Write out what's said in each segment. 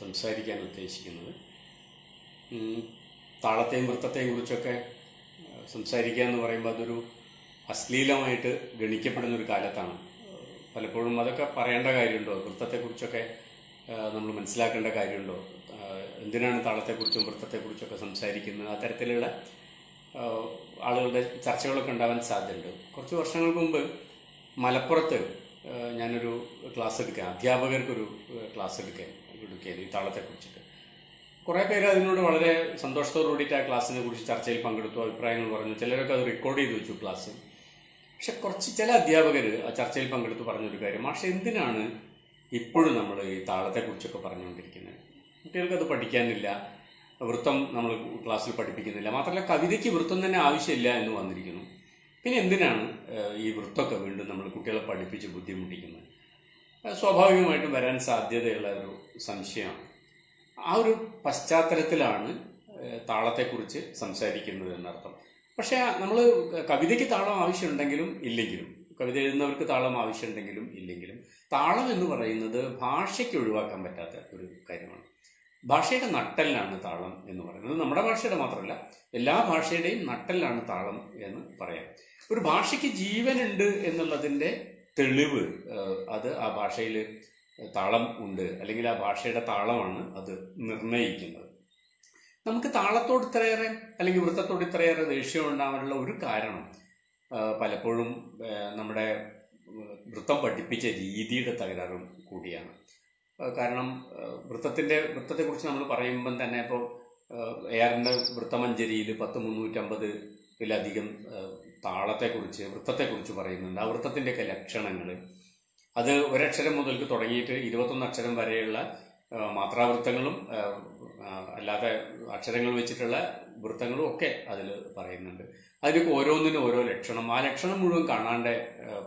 സംസാരിക്കാൻ ഉദ്ദേശിക്കുന്നത്. താളത്തെയും വൃത്തത്തെയും കുറിച്ചൊക്കെ സംസാരിക്കുക എന്ന് പറയുമ്പോൾ അതൊരു അശ്ലീലമായിട്ട് ഗണിക്കപ്പെടുന്നൊരു കാലത്താണ്. പലപ്പോഴും അതൊക്കെ പറയേണ്ട കാര്യമുണ്ടോ? വൃത്തത്തെക്കുറിച്ചൊക്കെ നമ്മൾ മനസ്സിലാക്കേണ്ട കാര്യമുണ്ടോ? എന്തിനാണ് താളത്തെക്കുറിച്ചും വൃത്തത്തെക്കുറിച്ചൊക്കെ സംസാരിക്കുന്നത്? ആ തരത്തിലുള്ള ആളുകളുടെ ചർച്ചകളൊക്കെ ഉണ്ടാവാൻ സാധ്യതയുണ്ട്. കുറച്ച് വർഷങ്ങൾക്ക് മുമ്പ് മലപ്പുറത്ത് ഞാനൊരു ക്ലാസ് എടുക്കാൻ, അധ്യാപകർക്കൊരു ക്ലാസ് എടുക്കാൻ ഈ താളത്തെക്കുറിച്ചിട്ട് കുറേ പേര് അതിനോട് വളരെ സന്തോഷത്തോടു കൂടിയിട്ട് ആ ക്ലാസ്സിനെ കുറിച്ച് ചർച്ചയിൽ പങ്കെടുത്തു, അഭിപ്രായങ്ങൾ പറഞ്ഞു. ചിലരൊക്കെ അത് റെക്കോർഡ് ചെയ്ത് വെച്ചു ക്ലാസ്. പക്ഷെ ചില അധ്യാപകർ ആ ചർച്ചയിൽ പങ്കെടുത്ത് പറഞ്ഞൊരു കാര്യം, പക്ഷെ എന്തിനാണ് ഇപ്പോഴും നമ്മൾ ഈ താളത്തെക്കുറിച്ചൊക്കെ പറഞ്ഞുകൊണ്ടിരിക്കുന്നത്? കുട്ടികൾക്കത് പഠിക്കാനില്ല, വൃത്തം നമ്മൾ ക്ലാസ്സിൽ പഠിപ്പിക്കുന്നില്ല, മാത്രമല്ല കവിതയ്ക്ക് വൃത്തം തന്നെ ആവശ്യമില്ല എന്ന് വന്നിരിക്കുന്നു. പിന്നെ എന്തിനാണ് ഈ വൃത്തമൊക്കെ വീണ്ടും നമ്മൾ കുട്ടികളെ പഠിപ്പിച്ച് ബുദ്ധിമുട്ടിക്കുന്നത്? സ്വാഭാവികമായിട്ടും വരാൻ സാധ്യതയുള്ള ഒരു സംശയമാണ്. ആ ഒരു പശ്ചാത്തലത്തിലാണ് താളത്തെക്കുറിച്ച് സംസാരിക്കുന്നത് എന്നർത്ഥം. പക്ഷേ നമ്മൾ കവിതയ്ക്ക് താളം ആവശ്യമുണ്ടെങ്കിലും ഇല്ലെങ്കിലും, കവിത എഴുതുന്നവർക്ക് താളം ആവശ്യമുണ്ടെങ്കിലും ഇല്ലെങ്കിലും, താളം എന്ന് പറയുന്നത് ഭാഷയ്ക്ക് ഒഴിവാക്കാൻ പറ്റാത്ത ഒരു കാര്യമാണ്. ഭാഷയുടെ നട്ടെല്ലാണ് താളം എന്ന് പറയുന്നത്. നമ്മുടെ ഭാഷയുടെ മാത്രമല്ല, എല്ലാ ഭാഷയുടെയും നട്ടെല്ലാണ് താളം എന്ന് പറയാം. ഒരു ഭാഷയ്ക്ക് ജീവനുണ്ട് എന്നുള്ളതിൻ്റെ തെളിവ് അത് ആ ഭാഷയിൽ താളം ഉണ്ട്, അല്ലെങ്കിൽ ആ ഭാഷയുടെ താളമാണ് അത് നിർണ്ണയിക്കുന്നത്. നമുക്ക് താളത്തോട് ഇത്രയേറെ അല്ലെങ്കിൽ വൃത്തത്തോട് ഇത്രയേറെ ദേഷ്യം ഉണ്ടാവാനുള്ള ഒരു കാരണം പലപ്പോഴും നമ്മുടെ വൃത്തം പഠിപ്പിച്ച രീതിയുടെ തകരാറും കൂടിയാണ്. കാരണം വൃത്തത്തെക്കുറിച്ച് നമ്മൾ പറയുമ്പം തന്നെ ഇപ്പോൾ എയാറിൻ്റെ വൃത്തമഞ്ജരിയിൽ 10,350-ലധികം താളത്തെക്കുറിച്ച് വൃത്തത്തെക്കുറിച്ച് പറയുന്നുണ്ട്. ആ വൃത്തത്തിൻ്റെയൊക്കെ ലക്ഷണങ്ങൾ, അത് ഒരക്ഷരം മുതൽക്ക് തുടങ്ങിയിട്ട് 21 അക്ഷരം വരെയുള്ള മാത്രാവൃത്തങ്ങളും അല്ലാതെ അക്ഷരങ്ങൾ വെച്ചിട്ടുള്ള വൃത്തങ്ങളും ഒക്കെ അതിൽ പറയുന്നുണ്ട്. അതിനൊക്കെ ഓരോന്നിനും ഓരോ ലക്ഷണം, ആ ലക്ഷണം മുഴുവൻ കാണാണ്ട്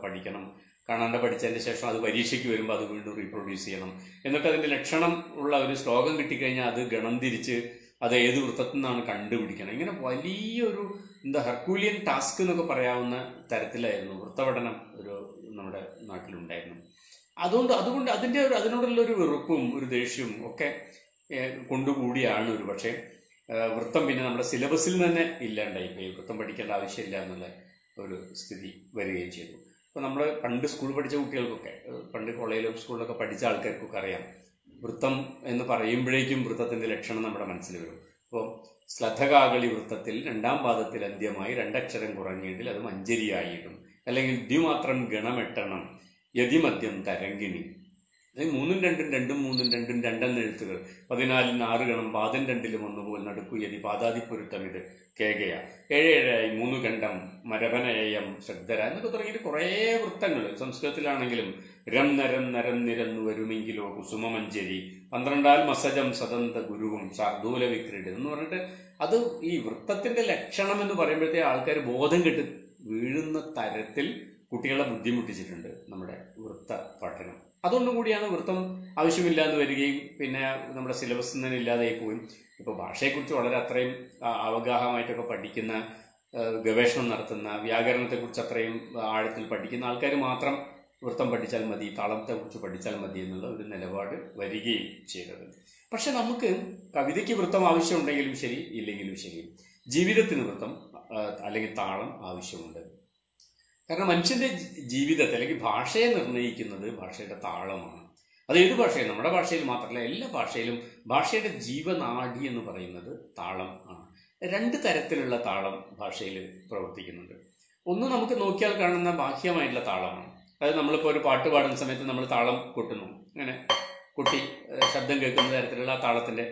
പഠിക്കണം. കാണാണ്ട് പഠിച്ചതിന് ശേഷം അത് പരീക്ഷയ്ക്ക് വരുമ്പോൾ അത് വീണ്ടും റീപ്രൊഡ്യൂസ് ചെയ്യണം. എന്നിട്ട് അതിൻ്റെ ലക്ഷണം ഉള്ള ഒരു ശ്ലോകം കിട്ടിക്കഴിഞ്ഞാൽ അത് ഗണം തിരിച്ച് അത് ഏത് വൃത്തത്തിൽ നിന്നാണ് കണ്ടുപിടിക്കണം. ഇങ്ങനെ വലിയൊരു ഹെർക്കൂലിയൻ ടാസ്ക് എന്നൊക്കെ പറയാവുന്ന തരത്തിലായിരുന്നു വൃത്തപഠനം നമ്മുടെ നാട്ടിലുണ്ടായിരുന്നു. അതുകൊണ്ട് അതിനോടുള്ള ഒരു വെറുപ്പും ഒരു ദേഷ്യവും ഒക്കെ കൊണ്ടുകൂടിയാണ് ഒരു പക്ഷേ വൃത്തം പിന്നെ നമ്മുടെ സിലബസിൽ തന്നെ ഇല്ലാണ്ടായിപ്പോയി. വൃത്തം പഠിക്കേണ്ട ആവശ്യമില്ല എന്നുള്ള ഒരു സ്ഥിതി വരികയും ചെയ്തു. അപ്പോൾ നമ്മൾ പണ്ട് സ്കൂൾ പഠിച്ച കുട്ടികൾക്കൊക്കെ, പണ്ട് കോളേജിലും സ്കൂളിലൊക്കെ പഠിച്ച ആൾക്കാർക്കൊക്കെ അറിയാം, വൃത്തം എന്ന് പറയുമ്പോഴേക്കും വൃത്തത്തിൻ്റെ ലക്ഷണം നമ്മുടെ മനസ്സിൽ വരും. അപ്പോൾ ശ്ലഥകാകളി വൃത്തത്തിൽ 2-ാം പാദത്തിൽ അന്ത്യമായി 2 അക്ഷരം കുറഞ്ഞെങ്കിൽ അത് മഞ്ജരിയായിടും, അല്ലെങ്കിൽ ദ്വിമാത്രം ഗണമെട്ടണം യതിമദ്യം തരങ്കിണി. 3-ഉം 2-ഉം 2-ഉം 3-ഉം 2-ഉം 2 എഴുത്തുകൾ 14-ന് 6 ഗണം പാദം 2-ലും 1 പോൽ നടുക്കു യതി പാദാതിപ്പൊരുത്തം ഇത് കേകയ 7-7 3 ഖണ്ഡം മരഭനയം ശ്രദ്ധര എന്നൊക്കെ തുടങ്ങിയിട്ട് കുറേ വൃത്തങ്ങൾ സംസ്കൃതത്തിലാണെങ്കിലും രം നരം നരം നിരന്നു വരുമെങ്കിലോ കുസുമമഞ്ജരി 12-ആൽ മസജം സദന്ത ഗുരുവും ശാർദൂല വിക്രീഡ് എന്ന് പറഞ്ഞിട്ട് അത് ഈ വൃത്തത്തിന്റെ ലക്ഷണം എന്ന് പറയുമ്പോഴത്തേ ആൾക്കാർ ബോധം കെട്ട് വീഴുന്ന തരത്തിൽ കുട്ടികളെ ബുദ്ധിമുട്ടിച്ചിട്ടുണ്ട് നമ്മുടെ വൃത്ത പഠനം. അതുകൊണ്ടും കൂടിയാണ് വൃത്തം ആവശ്യമില്ലാതെ വരികയും പിന്നെ നമ്മുടെ സിലബസിൽ തന്നെ ഇല്ലാതായി പോയി. ഇപ്പോൾ ഭാഷയെക്കുറിച്ച് വളരെ അത്രയും അവഗാഹമായിട്ടൊക്കെ പഠിക്കുന്ന, ഗവേഷണം നടത്തുന്ന, വ്യാകരണത്തെക്കുറിച്ച് അത്രയും ആഴത്തിൽ പഠിക്കുന്ന ആൾക്കാർ മാത്രം വൃത്തം പഠിച്ചാൽ മതി, താളത്തെക്കുറിച്ച് പഠിച്ചാൽ മതി എന്നുള്ള ഒരു നിലപാട് വരികയും ചെയ്തത്. പക്ഷെ നമുക്ക് കവിതയ്ക്ക് വൃത്തം ആവശ്യമുണ്ടെങ്കിലും ശരി ഇല്ലെങ്കിലും ശരി, ജീവിതത്തിന് വൃത്തം അല്ലെങ്കിൽ താളം ആവശ്യമുണ്ട്. കാരണം മനുഷ്യന്റെ ജീവിതത്തെ അല്ലെങ്കിൽ ഭാഷയെ നിർണ്ണയിക്കുന്നത് ഭാഷയുടെ താളമാണ്. അത് ഏത് ഭാഷയും, നമ്മുടെ ഭാഷയിൽ മാത്രമല്ല എല്ലാ ഭാഷയിലും ഭാഷയുടെ ജീവനാഡി എന്ന് പറയുന്നത് താളം ആണ്. 2 തരത്തിലുള്ള താളം ഭാഷയിൽ പ്രവർത്തിക്കുന്നുണ്ട്. ഒന്ന് നമുക്ക് നോക്കിയാൽ കാണുന്ന ബാഹ്യമായിട്ടുള്ള താളമാണ്. അതായത് നമ്മളിപ്പോൾ ഒരു പാട്ട് പാടുന്ന സമയത്ത് നമ്മൾ താളം കൊട്ടുന്നു, അങ്ങനെ കൊട്ടി ശബ്ദം കേൾക്കുന്ന തരത്തിലുള്ള താളത്തിന്റെ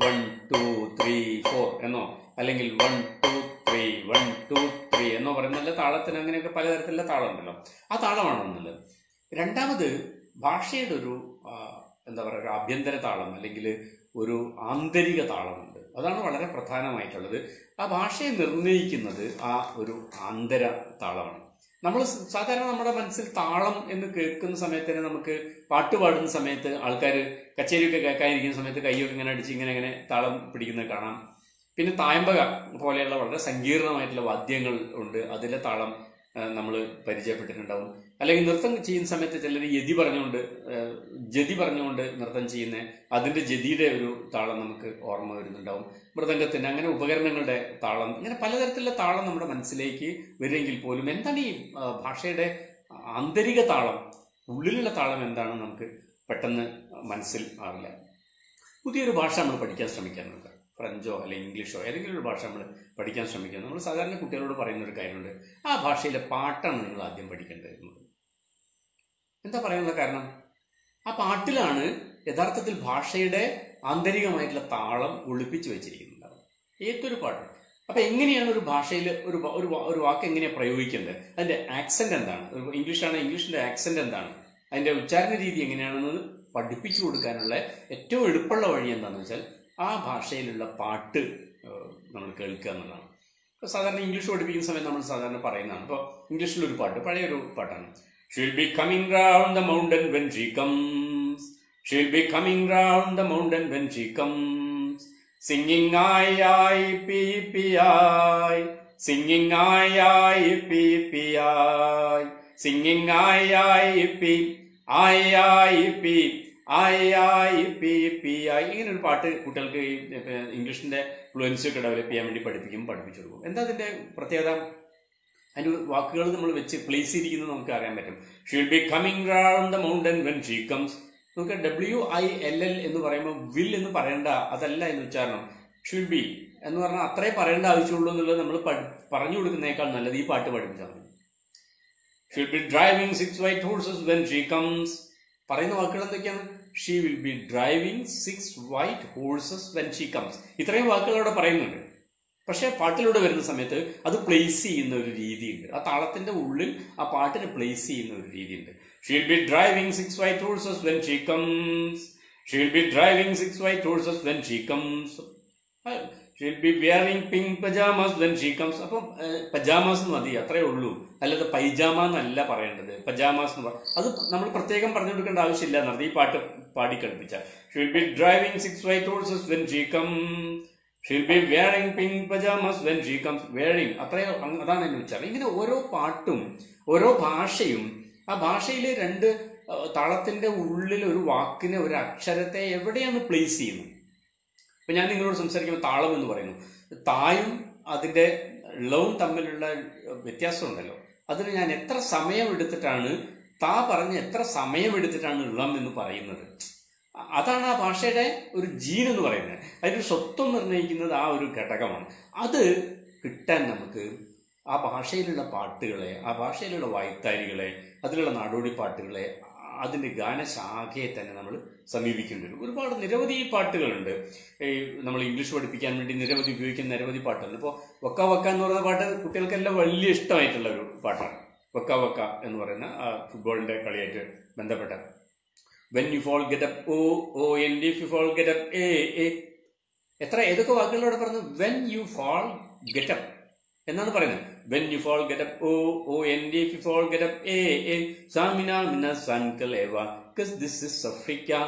1 2 3 4 എന്നോ അല്ലെങ്കിൽ 1 2 3 1 2 3 എന്നോ പറയുന്ന താളത്തിന് അങ്ങനെയൊക്കെ പലതരത്തിലുള്ള താളം ഉണ്ടല്ലോ. ആ താളമാണ് ഒന്നുള്ളത്. രണ്ടാമത് ഭാഷയുടെ ഒരു ഒരു ആഭ്യന്തര താളം അല്ലെങ്കിൽ ഒരു ആന്തരിക താളമുണ്ട്. അതാണ് വളരെ പ്രധാനമായിട്ടുള്ളത്. ആ ഭാഷയെ നിർണ്ണയിക്കുന്നത് ആ ഒരു ആന്തര താളമാണ്. നമ്മൾ സാധാരണ നമ്മുടെ മനസ്സിൽ താളം എന്ന് കേൾക്കുന്ന സമയത്ത് തന്നെ നമുക്ക് പാട്ട് പാടുന്ന സമയത്ത് ആൾക്കാർ കച്ചേരിയൊക്കെ കേൾക്കാനിരിക്കുന്ന സമയത്ത് കൈയൊക്കെ ഇങ്ങനെ അടിച്ച് ഇങ്ങനെ താളം പിടിക്കുന്നത് കാണാം. പിന്നെ തായമ്പക പോലെയുള്ള വളരെ സങ്കീർണമായിട്ടുള്ള വാദ്യങ്ങൾ ഉണ്ട്, അതിലെ താളം നമ്മൾ പരിചയപ്പെട്ടിട്ടുണ്ടാവും. അല്ലെങ്കിൽ നൃത്തം ചെയ്യുന്ന സമയത്ത് ചിലർ ജതി പറഞ്ഞുകൊണ്ട് നൃത്തം ചെയ്യുന്ന അതിന്റെ ജതിയുടെ ഒരു താളം നമുക്ക് ഓർമ്മ വരുന്നുണ്ടാവും. മൃദംഗത്തിന് അങ്ങനെ ഉപകരണങ്ങളുടെ താളം, ഇങ്ങനെ പലതരത്തിലുള്ള താളം നമ്മുടെ മനസ്സിലേക്ക് വരുമെങ്കിൽ പോലും എന്താണ് ഈ ഭാഷയുടെ ആന്തരിക താളം, ഉള്ളിലുള്ള താളം എന്താണെന്ന് നമുക്ക് പെട്ടെന്ന് മനസ്സിൽ ആവില്ല. പുതിയൊരു ഭാഷ നമ്മൾ പഠിക്കാൻ ശ്രമിക്കാൻ നോക്കുക, ഫ്രഞ്ചോ അല്ലെങ്കിൽ ഇംഗ്ലീഷോ ഏതെങ്കിലും ഒരു ഭാഷ നമ്മൾ പഠിക്കാൻ ശ്രമിക്കുക. നമ്മൾ സാധാരണ കുട്ടികളോട് പറയുന്ന ഒരു കാര്യമുണ്ട്, ആ ഭാഷയിലെ പാട്ടാണ് നിങ്ങൾ ആദ്യം പഠിക്കേണ്ടത്. എന്താ പറയാനുള്ള കാരണം, ആ പാട്ടിലാണ് യഥാർത്ഥത്തിൽ ഭാഷയുടെ ആന്തരികമായിട്ടുള്ള താളം ഒളിപ്പിച്ചു വെച്ചിരിക്കുന്നുണ്ടാവും ഏതൊരു പാട്ടും. അപ്പൊ എങ്ങനെയാണ് ഒരു ഭാഷയിൽ ഒരു വാക്ക് എങ്ങനെയാണ് പ്രയോഗിക്കേണ്ടത്, അതിന്റെ ആക്സെന്റ് എന്താണ്, ഇംഗ്ലീഷാണ് ഇംഗ്ലീഷിന്റെ ആക്സെന്റ് എന്താണ്, അതിന്റെ ഉച്ചാരണ രീതി എങ്ങനെയാണെന്ന് പഠിപ്പിച്ചു കൊടുക്കാനുള്ള ഏറ്റവും എളുപ്പമുള്ള വഴി എന്താണെന്ന് വെച്ചാൽ ആ ഭാഷയിലുള്ള പാട്ട് നമ്മൾ കേൾക്കുക എന്നുള്ളതാണ്. ഇപ്പോൾ സാധാരണ ഇംഗ്ലീഷ് പഠിപ്പിക്കുന്ന സമയത്ത് നമ്മൾ സാധാരണ പറയുന്നതാണ്. ഇപ്പോൾ ഇംഗ്ലീഷിലൊരു പാട്ട്, പഴയൊരു പാട്ടാണ്. She'll be coming round the mountain when she comes. She'll be coming round the mountain when she comes. Singing I, P, P, I. Singing I, P, P, I. Singing I, P, I, P, I, P, P, I. ഇങ്ങനൊരു പാട്ട് കുട്ടികൾക്ക് ഇംഗ്ലീഷിന്റെ fluency ഒക്കെ develop ചെയ്യാൻ വേണ്ടി പഠിപ്പിച്ചു കൊടുക്കും. എന്താ അതിന്റെ പ്രത്യേകത? അതിന്റെ വാക്കുകൾ നമ്മൾ വെച്ച് പ്ലേസ് ചെയ്തിരിക്കുന്നത് നമുക്ക് അറിയാൻ പറ്റും. She'll be coming round the mountain when she comes. നമുക്ക് WILL എന്ന് പറയുമ്പോൾ വിൽ എന്ന് പറയേണ്ട, അതല്ല എന്ന് ഉച്ചാരണം. ഷീൽ ബി എന്ന് പറഞ്ഞാൽ അത്രേ പറയേണ്ട ആവശ്യമുള്ളൂ എന്നുള്ളത് നമ്മൾ പറഞ്ഞു കൊടുക്കുന്നേക്കാൾ നല്ലത് ഈ പാട്ട് പഠിപ്പിച്ചാൽ മതി. She'll be driving 6 white horses when she comes. പറയുന്ന വാക്കുകൾ എന്തൊക്കെയാണ്? She will be driving 6 white horses when she comes. ഇത്രയും വാക്കുകൾ അവിടെ പറയുന്നുണ്ട്. പക്ഷെ പാട്ടിലൂടെ വരുന്ന സമയത്ത് അത് പ്ലേസ് ചെയ്യുന്ന ഒരു രീതിയുണ്ട്. ആ താളത്തിന്റെ ഉള്ളിൽ ആ പാട്ടിനെ പ്ലേസ് ചെയ്യുന്ന ഒരു രീതിയുണ്ട്. She'll be driving 6 white horses when she comes. She'll be driving 6 white horses when she comes. She'll be wearing pink pajamas when she comes. അപ്പം പജാമാസ് മതി, അത്രേ ഉള്ളൂ. അല്ലാതെ പൈജാമ എന്നല്ല പറയേണ്ടത്, പജാമാസ് എന്ന് അത് നമ്മൾ പ്രത്യേകം പറഞ്ഞു കൊടുക്കേണ്ട ആവശ്യമില്ല എന്നർത്ഥം ഈ പാട്ട് പാടി കളിപ്പിച്ച. She'll be driving 6 white horses when she comes. She'll be wearing pink pajamas when she comes. Wearing, അതാണ് എന്നെ ഉച്ചാരണം. ഇങ്ങനെ ഓരോ പാട്ടും ഓരോ ഭാഷയും ആ ഭാഷയിലെ രണ്ട് താളത്തിന്റെ ഉള്ളിൽ ഒരു വാക്കിനെ, ഒരു അക്ഷരത്തെ എവിടെയാണ് പ്ലേസ് ചെയ്യുന്നത്. ഇപ്പൊ ഞാൻ നിങ്ങളോട് സംസാരിക്കുമ്പോൾ താളം എന്ന് പറയുന്നു, തായും അതിന്റെ ലവും തമ്മിലുള്ള വ്യത്യാസം ഉണ്ടല്ലോ. അതിന് ഞാൻ എത്ര സമയം എടുത്തിട്ടാണ്, താ പറഞ്ഞ് എത്ര സമയം എടുത്തിട്ടാണ് ലം എന്ന് പറയുന്നത്. അതാണ് ആ ഭാഷയുടെ ഒരു ജീൻ എന്ന് പറയുന്നത്. അതിന്റെ സ്വത്വം നിർണ്ണയിക്കുന്നത് ആ ഒരു ഘടകമാണ്. അത് കിട്ടാൻ നമുക്ക് ആ ഭാഷയിലുള്ള പാട്ടുകളെ, ആ ഭാഷയിലുള്ള വായ്ത്താരികളെ, അതിലുള്ള നാടോടി പാട്ടുകളെ, അതിന്റെ ഗാനശാഖയെ തന്നെ നമ്മൾ സമീപിക്കേണ്ടി വരും. ഒരുപാട് നിരവധി പാട്ടുകളുണ്ട്. നമ്മൾ ഇംഗ്ലീഷ് പഠിപ്പിക്കാൻ വേണ്ടി ഉപയോഗിക്കുന്ന നിരവധി പാട്ടുകളുണ്ട്. ഇപ്പോൾ വക്ക വക്ക എന്ന് പറയുന്ന പാട്ട് കുട്ടികൾക്കെല്ലാം വലിയ ഇഷ്ടമായിട്ടുള്ള ഒരു പാട്ടാണ്. വക്ക വക്ക എന്ന് പറയുന്ന ഫുട്ബോളിന്റെ കളിയായിട്ട് ബന്ധപ്പെട്ട When you fall get up O and if you fall get up A. ഏതൊക്കെ വാക്കുകളോടെ പറഞ്ഞു? When you fall get up എന്നാണ് പറയുന്നത്. When you fall get up O and if you fall get up A. Samina mina sankaleva cause this is Africa.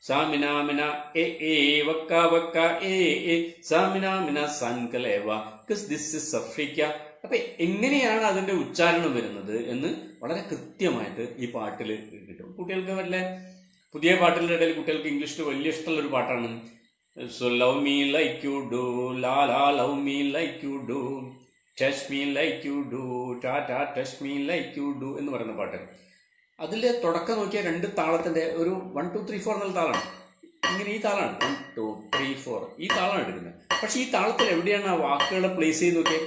Samina mina A wakka wakka A. Samina mina sankaleva cause this is Africa. അപ്പൊ എങ്ങനെയാണ് അതിന്റെ ഉച്ചാരണം വരുന്നത് എന്ന് വളരെ കൃത്യമായിട്ട് ഈ പാട്ടിൽ കിട്ടും. കുട്ടികൾക്ക് വല്ല പുതിയ പാട്ടുകളുടെ ഇടയിൽ കുട്ടികൾക്ക് ഇംഗ്ലീഷിൽ വലിയ ഇഷ്ടമുള്ള ഒരു പാട്ടാണ്. So love me like you do, ലാ ലാ love me like you do, touch me like you do, ടാ ടാ touch me like you do എന്ന് പറയുന്ന പാട്ട്. അതിന്റെ തുടക്കം നോക്കിയാൽ രണ്ട് താളത്തിന്റെ ഒരു 1 2 3 4 എന്നുള്ള താളാണ്. ഇങ്ങനെ ഈ താളാണ് 1 2 3 4 ഈ താളാണ് എടുക്കുന്നത്. പക്ഷെ ഈ താളത്തിൽ എവിടെയാണ് ആ വാക്കുകളെ പ്ലേസ് ചെയ്ത് നോക്കിയാൽ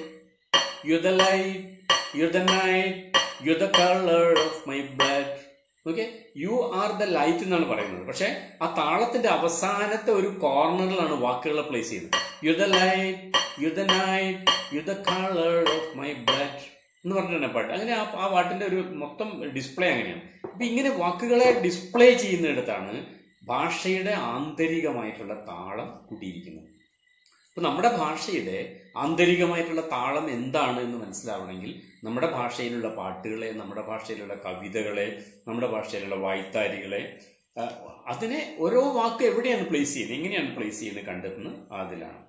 You're the light, you're the night, you're the color of my blood. Okay, you are the light എന്നാണ് പറയുന്നത്. പക്ഷെ ആ താളത്തിന്റെ അവസാനത്തെ ഒരു കോർണറിലാണ് വാക്കുകളെ പ്ലേസ് ചെയ്യുന്നത്. You the light, you the night, you the colour of my blood എന്ന് പറഞ്ഞിട്ടാണ് പാട്ട്. അങ്ങനെ ആ പാട്ടിന്റെ ഒരു മൊത്തം ഡിസ്പ്ലേ അങ്ങനെയാണ്. അപ്പൊ ഇങ്ങനെ വാക്കുകളെ ഡിസ്പ്ലേ ചെയ്യുന്നിടത്താണ് ഭാഷയുടെ ആന്തരികമായിട്ടുള്ള താളം കൂട്ടിയിരിക്കുന്നത്. അപ്പൊ നമ്മുടെ ഭാഷയുടെ ആന്തരികമായിട്ടുള്ള താളം എന്താണ് എന്ന് മനസ്സിലാവണമെങ്കിൽ നമ്മുടെ ഭാഷയിലുള്ള പാട്ടുകളെ, നമ്മുടെ ഭാഷയിലുള്ള കവിതകളെ, നമ്മുടെ ഭാഷയിലുള്ള വായ്ത്താരികളെ, അതിനെ ഓരോ വാക്ക് എവിടെയാണ് പ്ലേസ് ചെയ്യുന്നത്, എങ്ങനെയാണ് പ്ലേസ് ചെയ്യുന്നത് കണ്ടെത്തുന്നത് അതിലാണ്.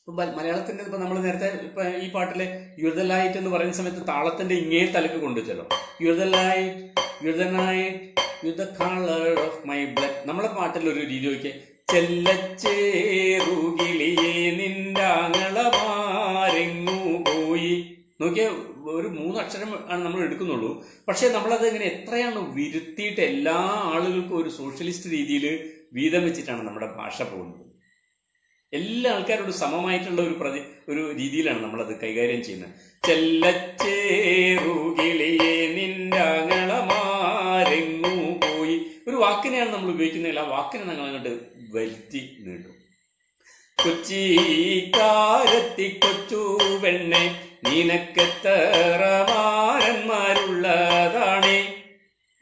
ഇപ്പൊ മലയാളത്തിന്റെ ഇപ്പൊ നമ്മൾ നേരത്തെ ഇപ്പൊ ഈ പാട്ടിലെ യുവർ ദ ലൈറ്റ് എന്ന് പറയുന്ന സമയത്ത് താളത്തിന്റെ ഇങ്ങേ തലക്ക് കൊണ്ടുവച്ചല്ലോ. You're the light, you're the night, you're the colour of my blood. നമ്മളെ പാട്ടിൽ ഒരു രീതി നോക്കിയേ, ചെല്ലച്ചേറുകിളിയേ നിന്റാങ്ങളമാരെങ്ങു പോയി. നോക്കിയ ഒരു 3 അക്ഷരം ആണ് നമ്മൾ എടുക്കുന്നുള്ളൂ. പക്ഷെ നമ്മളത് ഇങ്ങനെ എത്രയാണ് വിരുത്തിയിട്ട് എല്ലാ ആളുകൾക്കും ഒരു സോഷ്യലിസ്റ്റ് രീതിയിൽ വീതം വെച്ചിട്ടാണ് നമ്മുടെ ഭാഷ പോകുന്നത്. എല്ലാ ആൾക്കാരോടും സമമായിട്ടുള്ള ഒരു രീതിയിലാണ് നമ്മളത് കൈകാര്യം ചെയ്യുന്നത്. ചെല്ലച്ചേറുകിളിയേ നിന്റാങ്ങളമാരെങ്ങു പോയി. ഒരു വാക്കിനെയാണ് നമ്മൾ ഉപയോഗിക്കുന്നതിൽ ആ വാക്കിനെ ഞങ്ങൾ അങ്ങോട്ട് വരുത്തി നീട്ടും. കൊച്ചിക്കാരത്തി കൊച്ചു പെണ്ണെ നിനക്കെത്ര മാരന്മാരുള്ളതാണേ.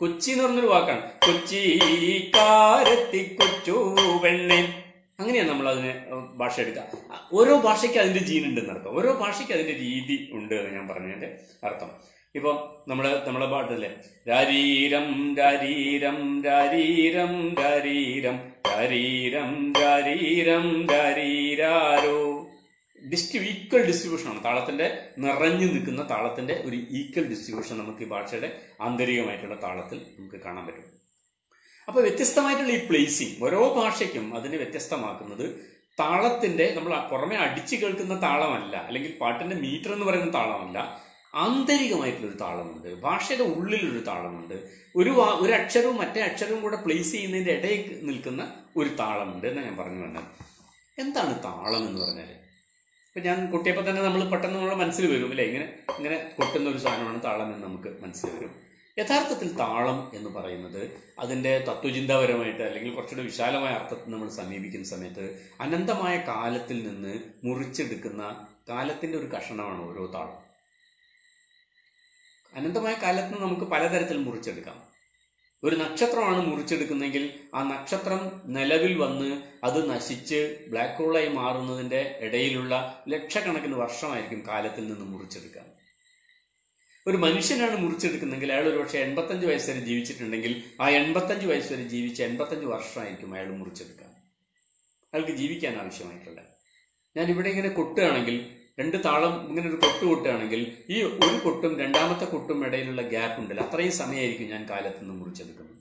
കൊച്ചി എന്ന് പറഞ്ഞൊരു വാക്കാണ്. കൊച്ചിക്കാരത്തി കൊച്ചു പെണ്ണെ, അങ്ങനെയാണ് നമ്മൾ അതിന് ഭാഷ എടുക്കുക. ഓരോ ഭാഷയ്ക്ക് അതിന്റെ ജീൻ ഉണ്ടെന്ന് അർത്ഥം, ഓരോ ഭാഷയ്ക്ക് അതിന്റെ രീതി ഉണ്ട് എന്ന് ഞാൻ പറഞ്ഞതിന്റെ അർത്ഥം. ഇപ്പൊ നമ്മളെ പാട്ടല്ലേ, രാരീരം രാരീരം രാരീരം രാരീരം രാരീരം രാരീരം രാരീരാരോ. ഈക്വൽ ഡിസ്ട്രിബ്യൂഷൻ ആണ് താളത്തിന്റെ, നിറഞ്ഞു നിൽക്കുന്ന താളത്തിന്റെ ഒരു ഈക്വൽ ഡിസ്ട്രിബ്യൂഷൻ നമുക്ക് ഈ ഭാഷയുടെ ആന്തരികമായിട്ടുള്ള താളത്തിൽ നമുക്ക് കാണാൻ പറ്റും. അപ്പൊ വ്യത്യസ്തമായിട്ടുള്ള ഈ പ്ലേസിങ് ഓരോ ഭാഷയ്ക്കും അതിനെ വ്യത്യസ്തമാക്കുന്നത് താളത്തിന്റെ, നമ്മൾ പുറമെ അടിച്ചു കേൾക്കുന്ന താളമല്ല, അല്ലെങ്കിൽ പാട്ടിന്റെ മീറ്റർ എന്ന് പറയുന്ന താളമല്ല, ആന്തരികമായിട്ടുള്ളൊരു താളമുണ്ട്, ഭാഷയുടെ ഉള്ളിലൊരു താളമുണ്ട്. ഒരു അക്ഷരവും മറ്റേ അക്ഷരവും കൂടെ പ്ലേസ് ചെയ്യുന്നതിന്റെ ഇടയിൽ നിൽക്കുന്ന ഒരു താളമുണ്ട് എന്ന് ഞാൻ പറഞ്ഞു വന്നത്. എന്താണ് താളം എന്ന് പറഞ്ഞാൽ? ഇപ്പൊ ഞാൻ കൊട്ടിയപ്പോൾ തന്നെ നമ്മൾ പെട്ടെന്ന് നമ്മുടെ മനസ്സിൽ വരും അല്ലെ, ഇങ്ങനെ കൊട്ടുന്ന ഒരു സാധനമാണ് താളം എന്ന് നമുക്ക് മനസ്സിൽ വരും. യഥാർത്ഥത്തിൽ താളം എന്ന് പറയുന്നത് അതിന്റെ തത്വചിന്താപരമായിട്ട് അല്ലെങ്കിൽ കുറച്ചുകൂടെ വിശാലമായ അർത്ഥത്തിൽ നമ്മൾ സമീപിക്കുന്ന സമയത്ത് അനന്തമായ കാലത്തിൽ നിന്ന് മുറിച്ചെടുക്കുന്ന കാലത്തിന്റെ ഒരു കഷണമാണ് ഓരോ താളം. അനന്തമായ കാലത്ത് നിന്ന് നമുക്ക് പലതരത്തിൽ മുറിച്ചെടുക്കാം. ഒരു നക്ഷത്രമാണ് മുറിച്ചെടുക്കുന്നതെങ്കിൽ ആ നക്ഷത്രം നിലവിൽ വന്ന് അത് നശിച്ച് ബ്ലാക്ക് ഹോളായി മാറുന്നതിന്റെ ഇടയിലുള്ള ലക്ഷക്കണക്കിന് വർഷമായിരിക്കും കാലത്തിൽ നിന്ന് മുറിച്ചെടുക്കാം. ഒരു മനുഷ്യനാണ് മുറിച്ചെടുക്കുന്നെങ്കിൽ അയാൾ ഒരു പക്ഷേ 85 വയസ്സ് വരെ ജീവിച്ചിട്ടുണ്ടെങ്കിൽ ആ 85 വയസ്സ് വരെ ജീവിച്ച് 85 വർഷമായിരിക്കും അയാൾ മുറിച്ചെടുക്കുക, അയാൾക്ക് ജീവിക്കാൻ ആവശ്യമായിട്ടുള്ള. ഞാൻ ഇവിടെ ഇങ്ങനെ കൊട്ടുകയാണെങ്കിൽ, 2 താളം ഇങ്ങനെ ഒരു കൊട്ട് കൊട്ടുകയാണെങ്കിൽ ഈ ഒരു കൊട്ടും രണ്ടാമത്തെ കൊട്ടും ഇടയിലുള്ള ഗ്യാപ്പ് ഉണ്ടല്ലോ, അത്രയും സമയമായിരിക്കും ഞാൻ കാലത്ത് നിന്ന് മുറിച്ചെടുക്കുന്നത്.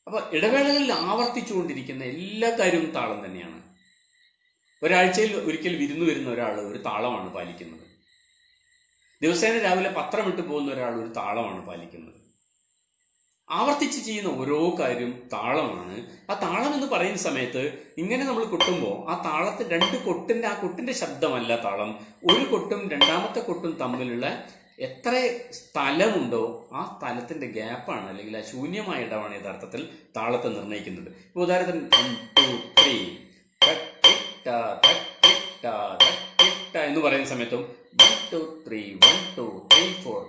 അപ്പൊ ഇടവേളകളിൽ ആവർത്തിച്ചുകൊണ്ടിരിക്കുന്ന എല്ലാ കാര്യവും താളം തന്നെയാണ്. ഒരാഴ്ചയിൽ ഒരിക്കൽ വിരുന്നു വരുന്ന ഒരാൾ ഒരു താളമാണ് പാലിക്കുന്നത്. ദിവസേന രാവിലെ പത്രം ഇട്ട് പോകുന്ന ഒരാൾ ഒരു താളമാണ് പാലിക്കുന്നത്. ആവർത്തിച്ച് ചെയ്യുന്ന ഓരോ കാര്യം താളമാണ്. ആ താളം എന്ന് പറയുന്ന സമയത്ത് ഇങ്ങനെ നമ്മൾ കൊട്ടുമ്പോൾ ആ താളത്തിൽ ആ കൊട്ടിന്റെ ശബ്ദമല്ല താളം, ഒരു കൊട്ടും രണ്ടാമത്തെ കൊട്ടും തമ്മിലുള്ള എത്ര സ്ഥലമുണ്ടോ ആ സ്ഥലത്തിന്റെ ഗ്യാപ്പാണ്, അല്ലെങ്കിൽ ആ ശൂന്യമായ ഇടമാണ് യഥാർത്ഥത്തിൽ താളത്തെ നിർണ്ണയിക്കുന്നത്. ഇപ്പോൾ ഉദാഹരണത്തിന് 1 2 3 എന്ന് പറയുന്ന സമയത്തും 1 2 3 1 2 3 4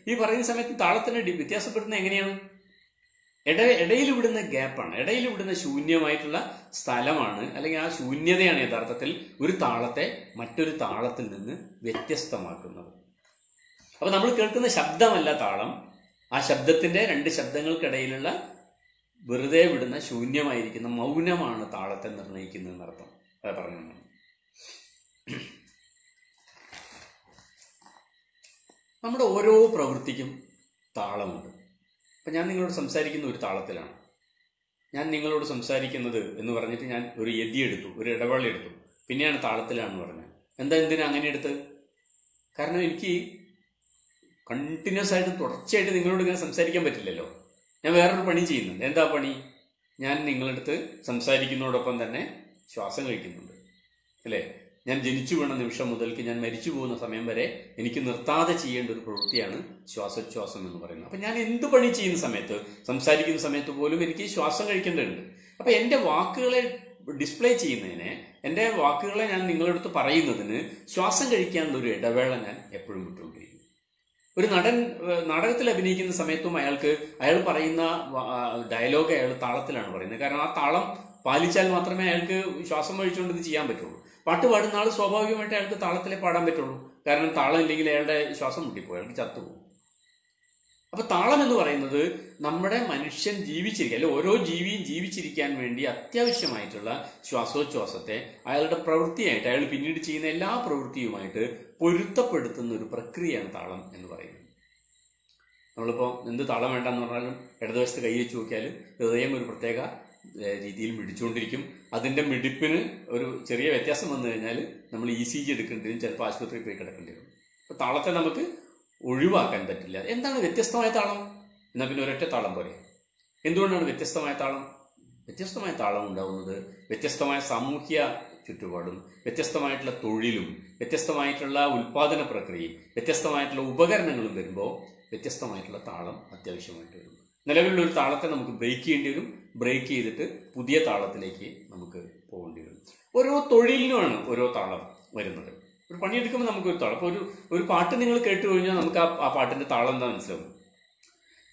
ഈ പറയുന്ന സമയത്ത് താളത്തിന് വ്യത്യാസപ്പെടുന്നത് എങ്ങനെയാണ്? ഇടയിൽ വിടുന്ന ഗ്യാപ്പാണ്, ഇടയിൽ വിടുന്ന ശൂന്യമായിട്ടുള്ള സ്ഥലമാണ്, അല്ലെങ്കിൽ ആ ശൂന്യതയാണ് യഥാർത്ഥത്തിൽ ഒരു താളത്തെ മറ്റൊരു താളത്തിൽ നിന്ന് വ്യത്യസ്തമാക്കുന്നത്. അപ്പൊ നമ്മൾ കേൾക്കുന്ന ശബ്ദമല്ല താളം, ആ ശബ്ദത്തിന്റെ 2 ശബ്ദങ്ങൾക്കിടയിലുള്ള വെറുതെ വിടുന്ന ശൂന്യമായിരിക്കുന്ന മൗനമാണ് താളത്തെ നിർണ്ണയിക്കുന്നതെന്ന് അർത്ഥം. അത് പറഞ്ഞു. നമ്മുടെ ഓരോ പ്രവൃത്തിക്കും താളമുണ്ട്. അപ്പം ഞാൻ നിങ്ങളോട് സംസാരിക്കുന്ന ഒരു താളത്തിലാണ്. ഞാൻ നിങ്ങളോട് സംസാരിക്കുന്നത് എന്ന് പറഞ്ഞിട്ട് ഞാൻ ഒരു യതി എടുത്തു, ഒരു ഇടവേള എടുത്തു, പിന്നെയാണ് താളത്തിലാണെന്ന് പറഞ്ഞത്. എന്തിനാ അങ്ങനെ എടുത്ത്? കാരണം എനിക്ക് കണ്ടിന്യൂസ് ആയിട്ട് തുടർച്ചയായിട്ട് നിങ്ങളോട് ഇങ്ങനെ സംസാരിക്കാൻ പറ്റില്ലല്ലോ. ഞാൻ വേറൊരു പണി ചെയ്യുന്നുണ്ട്. എന്താ പണി? ഞാൻ നിങ്ങളടുത്ത് സംസാരിക്കുന്നതോടൊപ്പം തന്നെ ശ്വാസം കഴിക്കുന്നുണ്ട് അല്ലേ? ഞാൻ ജനിച്ചു വീണ നിമിഷം മുതൽക്ക് ഞാൻ മരിച്ചു പോകുന്ന സമയം വരെ എനിക്ക് നിർത്താതെ ചെയ്യേണ്ട ഒരു പ്രവൃത്തിയാണ് ശ്വാസോച്ഛ്വാസം എന്ന് പറയുന്നത്. അപ്പം ഞാൻ എന്ത് പണി ചെയ്യുന്ന സമയത്ത്, സംസാരിക്കുന്ന സമയത്ത് പോലും എനിക്ക് ശ്വാസം കഴിക്കേണ്ടതുണ്ട്. അപ്പം എൻ്റെ വാക്കുകളെ ഡിസ്പ്ലേ ചെയ്യുന്നതിന്, എൻ്റെ വാക്കുകളെ ഞാൻ നിങ്ങളടുത്ത് പറയുന്നതിന് ശ്വാസം കഴിക്കാനുള്ള ഒരു ഇടവേള ഞാൻ എപ്പോഴും വിട്ടുകൊണ്ടിരിക്കും. ഒരു നടൻ നാടകത്തിൽ അഭിനയിക്കുന്ന സമയത്തും അയാൾ പറയുന്ന ഡയലോഗ് അയാൾ താളത്തിലാണ് പറയുന്നത്. കാരണം ആ താളം പാലിച്ചാൽ മാത്രമേ അയാൾക്ക് ശ്വാസം വഹിച്ചുകൊണ്ട് ഇത് ചെയ്യാൻ പറ്റുള്ളൂ. പാട്ട് പാടുന്ന ആൾ സ്വാഭാവികമായിട്ട് അയാൾക്ക് താളത്തിലേ പാടാൻ പറ്റുള്ളൂ. കാരണം താളം ഇല്ലെങ്കിൽ അയാളുടെ ശ്വാസം മുട്ടിപ്പോകും, അയാൾക്ക് ചത്തുപോകും. അപ്പൊ താളം എന്ന് പറയുന്നത് നമ്മുടെ മനുഷ്യൻ ജീവിച്ചിരിക്കുക, അല്ലെ ഓരോ ജീവിയും ജീവിച്ചിരിക്കാൻ വേണ്ടി അത്യാവശ്യമായിട്ടുള്ള ശ്വാസോച്ഛ്വാസത്തെ അയാളുടെ പ്രവൃത്തിയായിട്ട്, അയാൾ പിന്നീട് ചെയ്യുന്ന എല്ലാ പ്രവൃത്തിയുമായിട്ട് പൊരുത്തപ്പെടുത്തുന്ന ഒരു പ്രക്രിയയാണ് താളം എന്ന് പറയുന്നത്. നമ്മളിപ്പോൾ എന്ത് താളം വേണ്ടെന്ന് പറഞ്ഞാലും ഇടതുവശത്ത് കൈ വെച്ച് നോക്കിയാൽ ഹൃദയം ഒരു പ്രത്യേക രീതിയിൽ മിടിച്ചുകൊണ്ടിരിക്കും. അതിന്റെ മിടിപ്പിന് ഒരു ചെറിയ വ്യത്യാസം വന്നു കഴിഞ്ഞാൽ നമ്മൾ ECG എടുക്കേണ്ടി വരും, ചിലപ്പോൾ ആശുപത്രിയിൽ പോയി കിടക്കേണ്ടി വരും. അപ്പൊ താളത്തെ നമുക്ക് ഒഴിവാക്കാൻ പറ്റില്ല. എന്താണ് വ്യത്യസ്തമായ താളം? എന്നാൽ പിന്നെ ഒരൊറ്റ താളം പോലെ. എന്തുകൊണ്ടാണ് വ്യത്യസ്തമായ താളം? വ്യത്യസ്തമായ താളം ഉണ്ടാവുന്നത് വ്യത്യസ്തമായ സാമൂഹ്യ ചുറ്റുപാടും, വ്യത്യസ്തമായിട്ടുള്ള തൊഴിലും, വ്യത്യസ്തമായിട്ടുള്ള ഉൽപാദന പ്രക്രിയയും, വ്യത്യസ്തമായിട്ടുള്ള ഉപകരണങ്ങളും വരുമ്പോൾ വ്യത്യസ്തമായിട്ടുള്ള താളം അത്യാവശ്യമായിട്ട് വരും. നിലവിലുള്ള ഒരു താളത്തെ നമുക്ക് ബ്രേക്ക് ചെയ്യേണ്ടി വരും. ബ്രേക്ക് ചെയ്തിട്ട് പുതിയ താളത്തിലേക്ക് നമുക്ക് പോകേണ്ടി വരും. ഓരോ തൊഴിലിനുമാണ് ഓരോ താളം വരുന്നത്. ഒരു പണിയെടുക്കുമ്പോൾ നമുക്കൊരു താളം. അപ്പോൾ ഒരു പാട്ട് നിങ്ങൾ കേട്ട് കഴിഞ്ഞാൽ നമുക്ക് ആ പാട്ടിന്റെ താളം എന്താ മനസ്സിലാവും.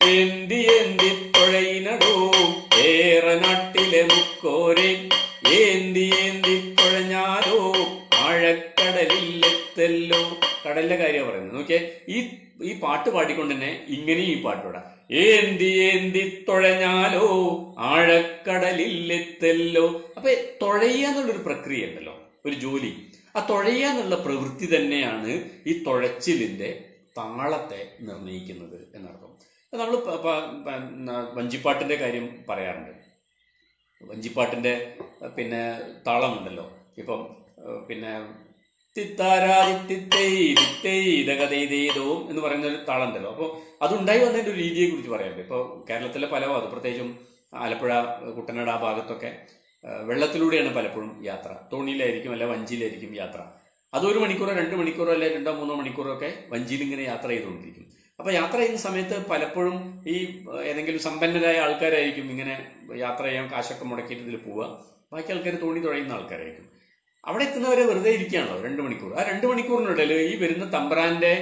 എന്തി എന്തി തുഴയിനടോ ഏറെ നാട്ടിലെ മുക്കോരെ, ഏന്തി ഏന്തി തുഴഞ്ഞാലോ ആഴക്കടലിലെത്തല്ലോ. കടലിന്റെ കാര്യമാണ് പറയുന്നത്. നോക്കിയേ, ഈ പാട്ട് പാടിക്കൊണ്ട് തന്നെ ഇങ്ങനെയും ഈ പാട്ടോടാ. ഏന്തി ഏന്തി തുഴഞ്ഞാലോ ആഴക്കടലിലെത്തല്ലോ. അപ്പൊ തുഴയുക എന്നുള്ളൊരു പ്രക്രിയ ഉണ്ടല്ലോ, ഒരു ജോലി. ആ തുഴയുക എന്നുള്ള പ്രവൃത്തി തന്നെയാണ് ഈ തുഴച്ചിലിന്റെ താളത്തെ നിർണയിക്കുന്നത് എന്നർത്ഥം. നമ്മൾ വഞ്ചിപ്പാട്ടിന്റെ കാര്യം പറയാറുണ്ട്. വഞ്ചിപ്പാട്ടിന്റെ പിന്നെ താളമുണ്ടല്ലോ. ഇപ്പം പിന്നെ എന്ന് പറയുന്ന ഒരു താളം ഉണ്ടല്ലോ. അപ്പോൾ അതുണ്ടായി വന്നതിന്റെ ഒരു രീതിയെ കുറിച്ച് പറയാറുണ്ട്. ഇപ്പോൾ കേരളത്തിലെ പല ഭാഗത്ത്, പ്രത്യേകിച്ചും ആലപ്പുഴ, കുട്ടനാട് ആ ഭാഗത്തൊക്കെ വെള്ളത്തിലൂടെയാണ് പലപ്പോഴും യാത്ര. തോണിയിലായിരിക്കും, അല്ല വഞ്ചിയിലായിരിക്കും യാത്ര. അത് 1 മണിക്കൂറോ 2 മണിക്കൂറോ അല്ലെ 2-3 മണിക്കൂറോ ഒക്കെ വഞ്ചിയിൽ ഇങ്ങനെ യാത്ര ചെയ്തുകൊണ്ടിരിക്കും. അപ്പൊ യാത്ര ചെയ്യുന്ന സമയത്ത് പലപ്പോഴും ഈ ഏതെങ്കിലും സമ്പന്നരായ ആൾക്കാരായിരിക്കും ഇങ്ങനെ യാത്ര ചെയ്യാൻ കാശൊക്കെ മുടക്കിയിട്ട് ഇതിൽ പോവുക. ബാക്കി ആൾക്കാർ തോണി തുഴയുന്ന ആൾക്കാരായിരിക്കും. അവിടെ എത്തുന്നവരെ വെറുതെ ഇരിക്കുകയാണല്ലോ 2 മണിക്കൂർ. ആ 2 മണിക്കൂറിനിടയിൽ ഈ വരുന്ന തമ്പ്രാന്റെ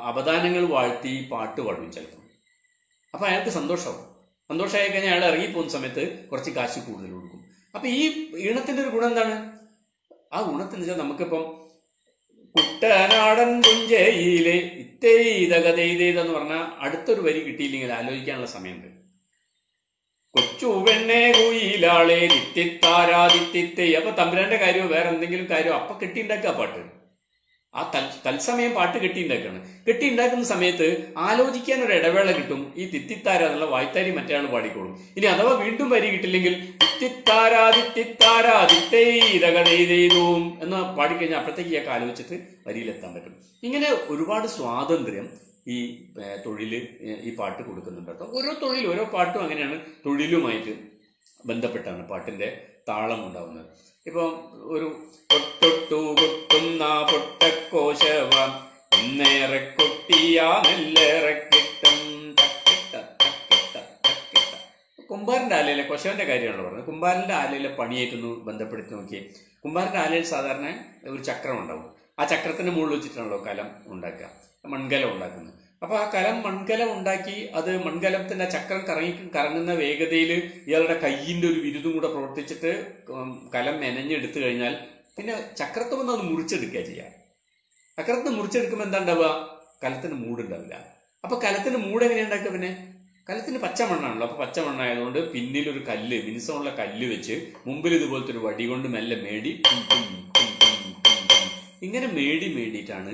അവദാനങ്ങൾ വാഴ്ത്തി പാട്ട് പാടും ചിലപ്പോൾ. അപ്പൊ അയാൾക്ക് സന്തോഷമായി കഴിഞ്ഞാൽ അയാൾ ഇറങ്ങിപ്പോകുന്ന സമയത്ത് കുറച്ച് കാശ് കൂടുതൽ കൊടുക്കും. അപ്പൊ ഈ ഈണത്തിന്റെ ഒരു ഗുണം എന്താണ്? ആ ഗുണത്തിന് വെച്ചാൽ നമുക്കിപ്പം കുട്ടനാടൻ പുഞ്ചയിലെ ഇത്തേതകതെയ്തെന്ന് പറഞ്ഞാൽ അടുത്തൊരു വരി കിട്ടിയില്ലെങ്കിൽ ആലോചിക്കാനുള്ള സമയമുണ്ട്. കൊച്ചു പെണ്ണേ കുയിലാളെ തിത്തിത്താരാതിത്തിത്തേ. അപ്പൊ തമ്പുരാന്റെ കാര്യമോ വേറെ എന്തെങ്കിലും കാര്യമോ അപ്പൊ കെട്ടിയുണ്ടാക്കുക പാട്ട്. ആ തത്സമയം പാട്ട് കെട്ടിയുണ്ടാക്കുന്ന സമയത്ത് ആലോചിക്കാൻ ഒരു ഇടവേള കിട്ടും. ഈ തിത്തിത്താര എന്നുള്ള വായ്ത്താരി മറ്റേ ആൾ പാടിക്കോളും. ഇനി അഥവാ വീണ്ടും വരി കിട്ടില്ലെങ്കിൽ തിത്തിത്താരാതിത്തിത്താരാതിത്തേതകതെയ്തും എന്ന് പാടിക്കഴിഞ്ഞാൽ അപ്പോഴത്തേക്ക് ഇയാൾക്ക് ആലോചിച്ചിട്ട് വരിയിലെത്താൻ പറ്റും. ഇങ്ങനെ ഒരുപാട് സ്വാതന്ത്ര്യം ഈ തൊഴില് ഈ പാട്ട് കൊടുക്കുന്നുണ്ട് കേട്ടോ. ഓരോ തൊഴിലും ഓരോ പാട്ടും അങ്ങനെയാണ് തൊഴിലുമായിട്ട് ബന്ധപ്പെട്ടാണ് പാട്ടിന്റെ താളം ഉണ്ടാവുന്നത്. ഇപ്പൊ ഒരു പൊട്ടൊട്ടു കൊട്ടുന്ന പൊട്ടക്കോശവ ഒന്നേറെ കൊട്ടിയാ നെല്ലേറെ കിട്ടും. കുമ്പാരന്റെ ആലയിലെ കൊശവന്റെ കാര്യമാണല്ലോ പറഞ്ഞത്. കുമ്പാരന്റെ ആലയിലെ പണിയേറ്റൊന്ന് ബന്ധപ്പെടുത്തി നോക്കിയേ. കുമ്പാരന്റെ ആലയിൽ സാധാരണ ഒരു ചക്രം ഉണ്ടാവും. ആ ചക്രത്തിന്റെ മുകളിൽ വെച്ചിട്ടാണല്ലോ കലം ഉണ്ടാക്കുക, മൺകലം ഉണ്ടാക്കുന്നത്. അപ്പൊ ആ മൺകലം ഉണ്ടാക്കി അത് മൺകലത്തിന്റെ ചക്രം കറങ്ങുന്ന വേഗതയിൽ ഇയാളുടെ കയ്യിന്റെ ഒരു വിരുദും കൂടെ പ്രവർത്തിച്ചിട്ട് കലം മെനഞ്ഞെടുത്തു കഴിഞ്ഞാൽ പിന്നെ ചക്രത്തെ വന്ന് അത് മുറിച്ചെടുക്കുക ചെയ്യാം. ചക്രത്തിന് മുറിച്ചെടുക്കുമ്പോൾ എന്താ ഉണ്ടാവുക? കലത്തിന് മൂടുണ്ടാവില്ല. അപ്പൊ കലത്തിന് മൂട് എങ്ങനെയാ ഉണ്ടാക്കുക? പിന്നെ കലത്തിന് പച്ചമണ്ണാണല്ലോ. അപ്പൊ പച്ചമണ്ണായതുകൊണ്ട് പിന്നിലൊരു കല്ല്, മിനുസമുള്ള കല്ല് വെച്ച് മുമ്പിൽ ഇതുപോലത്തെ ഒരു വടി കൊണ്ട് മെല്ലെ മേടി ഇങ്ങനെ മേടിയിട്ടാണ്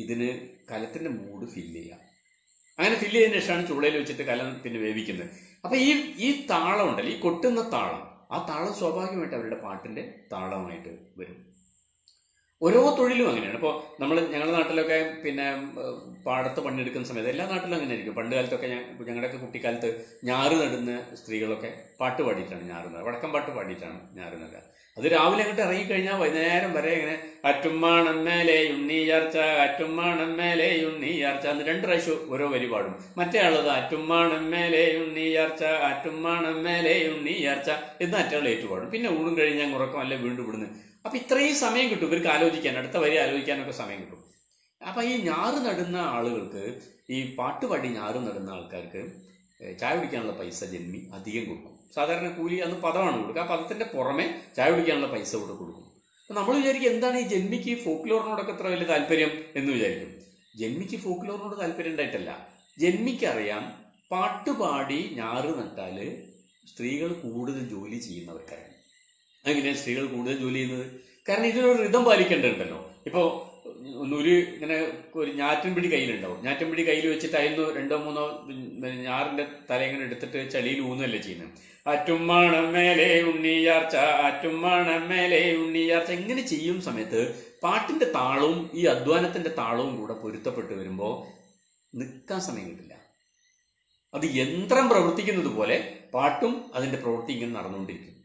ഇതിന് കലത്തിന്റെ മൂട് ഫില്ല് ചെയ്യുക. അങ്ങനെ ഫില്ല് ചെയ്തതിനു ശേഷമാണ് ചൂളയിൽ വെച്ചിട്ട് കലം പിന്നെ വേവിക്കുന്നത്. അപ്പൊ ഈ താളം ഉണ്ടല്ലോ, ഈ കൊട്ടുന്ന താളം, ആ താളം സ്വാഭാവികമായിട്ട് അവരുടെ പാട്ടിന്റെ താളമായിട്ട് വരും. ഓരോ തൊഴിലും അങ്ങനെയാണ്. ഇപ്പോൾ ഞങ്ങളുടെ നാട്ടിലൊക്കെ പിന്നെ പാടത്ത് പണിയെടുക്കുന്ന സമയത്ത് എല്ലാ നാട്ടിലും അങ്ങനെ ആയിരിക്കും. പണ്ട് കാലത്തൊക്കെ ഞങ്ങളുടെയൊക്കെ കുട്ടിക്കാലത്ത് ഞാറ് നടുന്ന സ്ത്രീകളൊക്കെ പാട്ട് പാടിയിട്ടാണ് ഞാറ് നടുക, വടക്കം പാട്ട് പാടിയിട്ടാണ് ഞാറ് നടുക. അത് രാവിലെ അങ്ങോട്ട് ഇറങ്ങിക്കഴിഞ്ഞാൽ വൈകുന്നേരം വരെ ഇങ്ങനെ അറ്റുമ്മാണം മേലെ ഉണ്ണിയാർച്ച, അറ്റുമ്മാണം മേലെ ഉണ്ണിയാർച്ച എന്ന് 2 പ്രാവശ്യം ഓരോ വരി പാടും. മറ്റേ ആളത് അറ്റുമ്മാണം മേലെ ഉണ്ണിയാർച്ച, അറ്റുമ്മാണം മേലെ ഉണ്ണിയാർച്ച എന്ന് മറ്റേ ആൾ ഏറ്റുപാടും. പിന്നെ ഊണും കഴിഞ്ഞാൽ ഉറക്കം അല്ലെ വീണ്ടും ഇവിടുന്ന്. അപ്പൊ ഇത്രയും സമയം കിട്ടും ഇവർക്ക് ആലോചിക്കാൻ, അടുത്ത വരി ആലോചിക്കാനൊക്കെ സമയം കിട്ടും. അപ്പൊ ഈ ഞാറ് നടുന്ന ആളുകൾക്ക്, ഈ പാട്ടുപാടി ഞാറ് നടുന്ന ആൾക്കാർക്ക് ചായ കുടിക്കാനുള്ള പൈസ ജന്മി അധികം കൊടുക്കും. സാധാരണ കൂലി അന്ന് പദമാണ് കൊടുക്കുക. ആ പദത്തിന്റെ പുറമെ ചായ കുടിക്കാനുള്ള പൈസ കൂടെ കൊടുക്കും. അപ്പൊ നമ്മൾ വിചാരിക്കും എന്താണ് ഈ ജന്മിക്ക് ഫോക്ലോറിനോടൊക്കെ എത്ര വലിയ താല്പര്യം എന്ന് വിചാരിക്കും. ജന്മിക്ക് ഫോക്ലോറിനോട് താല്പര്യം ഉണ്ടായിട്ടല്ല. ജന്മിക്കറിയാം പാട്ടുപാടി ഞാറ് നട്ടാല് സ്ത്രീകൾ കൂടുതൽ ജോലി ചെയ്യുന്നവർക്കറിയാം. എങ്ങനെയാണ് സ്ത്രീകൾ കൂടുതൽ ജോലി ചെയ്യുന്നത്? കാരണം ഇതിനൊരു ഋതം പാലിക്കേണ്ടതുണ്ടല്ലോ. ഇപ്പോൾ ഒരു ഇങ്ങനെ ഒരു ഞാറ്റൻപിടി കയ്യിലുണ്ടാവും. ഞാറ്റൻപിടി കയ്യിൽ വെച്ചിട്ട് അതിന് 2-3 ഞാറിന്റെ തല ഇങ്ങനെ എടുത്തിട്ട് ചളിയിൽ ഊന്നല്ലേ ചെയ്യുന്നത്. ആറ്റുമ്മാണം മേലെ ഉണ്ണിയാർച്ച, ആറ്റുമ്മാണം മേലെ ഉണ്ണിയാർച്ച ഇങ്ങനെ ചെയ്യും സമയത്ത് പാട്ടിന്റെ താളവും ഈ അധ്വാനത്തിന്റെ താളവും കൂടെ പൊരുത്തപ്പെട്ട് വരുമ്പോൾ നിൽക്കാൻ സമയം കിട്ടില്ല. അത് യന്ത്രം പ്രവർത്തിക്കുന്നത് പോലെ പാട്ടും അതിന്റെ പ്രവൃത്തി ഇങ്ങനെ നടന്നുകൊണ്ടിരിക്കും.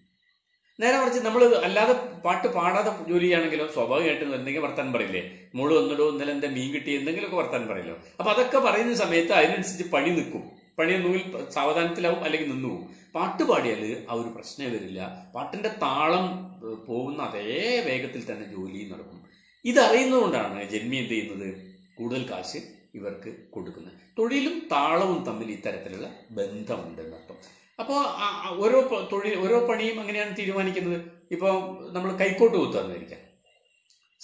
നേരെ മറിച്ച് നമ്മൾ അല്ലാതെ പാട്ട് പാടാതെ ജോലി ചെയ്യുകയാണെങ്കിലോ സ്വാഭാവികമായിട്ടും എന്തെങ്കിലും വർത്താനം പറയില്ലേ? മോള് വന്നിടോ, ഇന്നലെ എന്താ മീൻ കിട്ടി, എന്തെങ്കിലുമൊക്കെ വർത്താനം പറയല്ലോ. അപ്പൊ അതൊക്കെ പറയുന്ന സമയത്ത് അതിനനുസരിച്ച് പണി നിൽക്കും. പണി ഒന്നുകിൽ സാവധാനത്തിലാവും, അല്ലെങ്കിൽ നിന്നു പോകും. പാട്ട് പാടിയാൽ ആ ഒരു പ്രശ്നമേ വരില്ല. പാട്ടിന്റെ താളം പോകുന്ന അതേ വേഗത്തിൽ തന്നെ ജോലി നടക്കും. ഇതറിയുന്നതുകൊണ്ടാണ് ജന്മി എന്ത് ചെയ്യുന്നത്? കൂടുതൽ കാശ് ഇവർക്ക് കൊടുക്കുന്നത്. തൊഴിലും താളവും തമ്മിൽ ഇത്തരത്തിലുള്ള ബന്ധമുണ്ട് എന്നർത്ഥം. അപ്പോൾ ഓരോ പണിയും അങ്ങനെയാണ് തീരുമാനിക്കുന്നത്. ഇപ്പോൾ നമ്മൾ കൈക്കോട്ട് കുത്താന്നിരിക്കാം.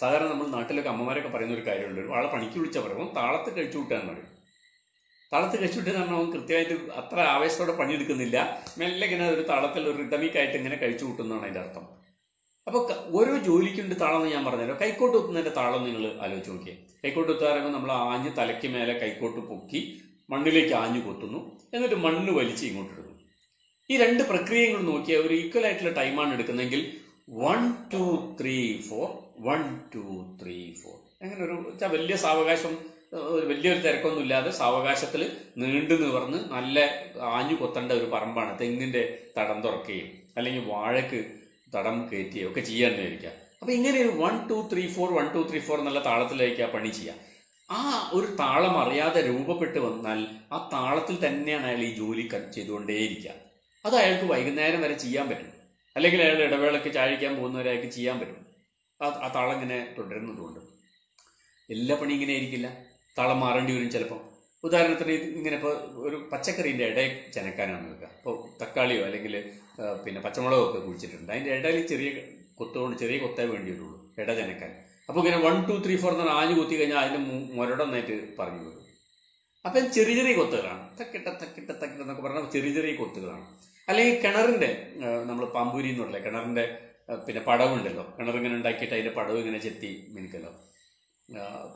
സാധാരണ നമ്മൾ നാട്ടിലൊക്കെ അമ്മമാരൊക്കെ പറയുന്ന ഒരു കാര്യമുണ്ട്. ആളെ പണിക്ക് വിളിച്ചാൽ പറയുമ്പോൾ താളത്ത് കഴിച്ചു വിട്ടാന്ന് പറയും. താളത്ത് കഴിച്ചു വിട്ടെന്ന് പറഞ്ഞാൽ അവൻ കൃത്യമായിട്ട് അത്ര ആവേശത്തോടെ പണിയെടുക്കുന്നില്ല. മെല്ലെ ഇങ്ങനെ ഒരു താളത്തിൽ ഒരു റിതമിക്കായിട്ട് ഇങ്ങനെ കഴിച്ചു കൂട്ടുന്നതാണ് അതിൻ്റെ അർത്ഥം. അപ്പോൾ ഓരോ ജോലിക്കുണ്ട് താളം എന്ന് ഞാൻ പറഞ്ഞല്ലോ. കൈക്കോട്ട് കുത്തുന്നതിന്റെ താളം നിങ്ങൾ ആലോചിച്ച് നോക്കിയേ. കൈക്കോട്ട് കുത്താറുമ്പോൾ നമ്മൾ ആഞ്ഞ് തലയ്ക്ക് മേലെ കൈക്കോട്ട് പൊക്കി മണ്ണിലേക്ക് ആഞ്ഞു കൊത്തുന്നു, എന്നിട്ട് മണ്ണ് വലിച്ച് ഇങ്ങോട്ട് ഇടുന്നു. ഈ രണ്ട് പ്രക്രിയകൾ നോക്കിയാൽ ഒരു ഈക്വൽ ആയിട്ടുള്ള ടൈമാണ് എടുക്കുന്നതെങ്കിൽ 1 2 3 4 1 2 3 4 അങ്ങനെ ഒരു വലിയ സാവകാശം, വലിയൊരു തിരക്കൊന്നും ഇല്ലാതെ സാവകാശത്തിൽ നീണ്ടു നിവർന്ന് നല്ല ആഞ്ഞു കൊത്തേണ്ട ഒരു പറമ്പാണ്. തെങ്ങിന്റെ തടം തുറക്കുകയും അല്ലെങ്കിൽ വാഴക്ക് തടം കയറ്റുകയും ഒക്കെ ചെയ്യാന്ന് വിചാരിക്കുക. അപ്പൊ ഇങ്ങനെ ഒരു 1 2 3 4 1 2 3 4 എന്നുള്ള താളത്തിലേക്ക് ആ പണി ചെയ്യാം. ആ ഒരു താളം അറിയാതെ രൂപപ്പെട്ട് വന്നാൽ ആ താളത്തിൽ തന്നെയാണ് അയാൾ ഈ ജോലി ചെയ്തുകൊണ്ടേയിരിക്കുക. അത് അയാൾക്ക് വൈകുന്നേരം വരെ ചെയ്യാൻ പറ്റും. അല്ലെങ്കിൽ അയാൾ ഇടവേളയ്ക്ക് ചാഴിക്കാൻ പോകുന്നവരെ അയാൾക്ക് ചെയ്യാൻ പറ്റും. ആ താളം ഇങ്ങനെ തുടരുന്നതുകൊണ്ട്. എല്ലാ പണി ഇങ്ങനെ ആയിരിക്കില്ല, താളം മാറേണ്ടി വരും ചിലപ്പോൾ. ഉദാഹരണത്തിന് ഇങ്ങനെ ഇപ്പോൾ ഒരു പച്ചക്കറീൻ്റെ ഇടയിൽ ചെനക്കാനാണ് വെക്കുക. ഇപ്പോൾ തക്കാളിയോ അല്ലെങ്കിൽ പിന്നെ പച്ചമുളകോ ഒക്കെ കുഴിച്ചിട്ടുണ്ട്. അതിൻ്റെ ഇടയിൽ ചെറിയ കൊത്തേ വേണ്ടി വരുള്ളൂ ഇട ചെനക്കാൻ. അപ്പോൾ ഇങ്ങനെ 1 2 3 4 എന്ന് ആഞ്ഞു കൊത്തി കഴിഞ്ഞാൽ അതിൻ്റെ മുരടൊന്നായിട്ട് പറഞ്ഞു വരും. അപ്പം ചെറിയ ചെറിയ കൊത്തുകളാണ്. തക്കിട്ട എന്നൊക്കെ പറഞ്ഞാൽ ചെറിയ കൊത്തുകളാണ്. അല്ലെങ്കിൽ കിണറിൻ്റെ നമ്മൾ പാമ്പൂരി എന്ന് പറയില്ല, കിണറിൻ്റെ പിന്നെ പടവുണ്ടല്ലോ, കിണറിങ്ങനെ ഉണ്ടാക്കിയിട്ട് അതിൻ്റെ പടവ് ഇങ്ങനെ ചെത്തി മിനുക്കല്ലോ,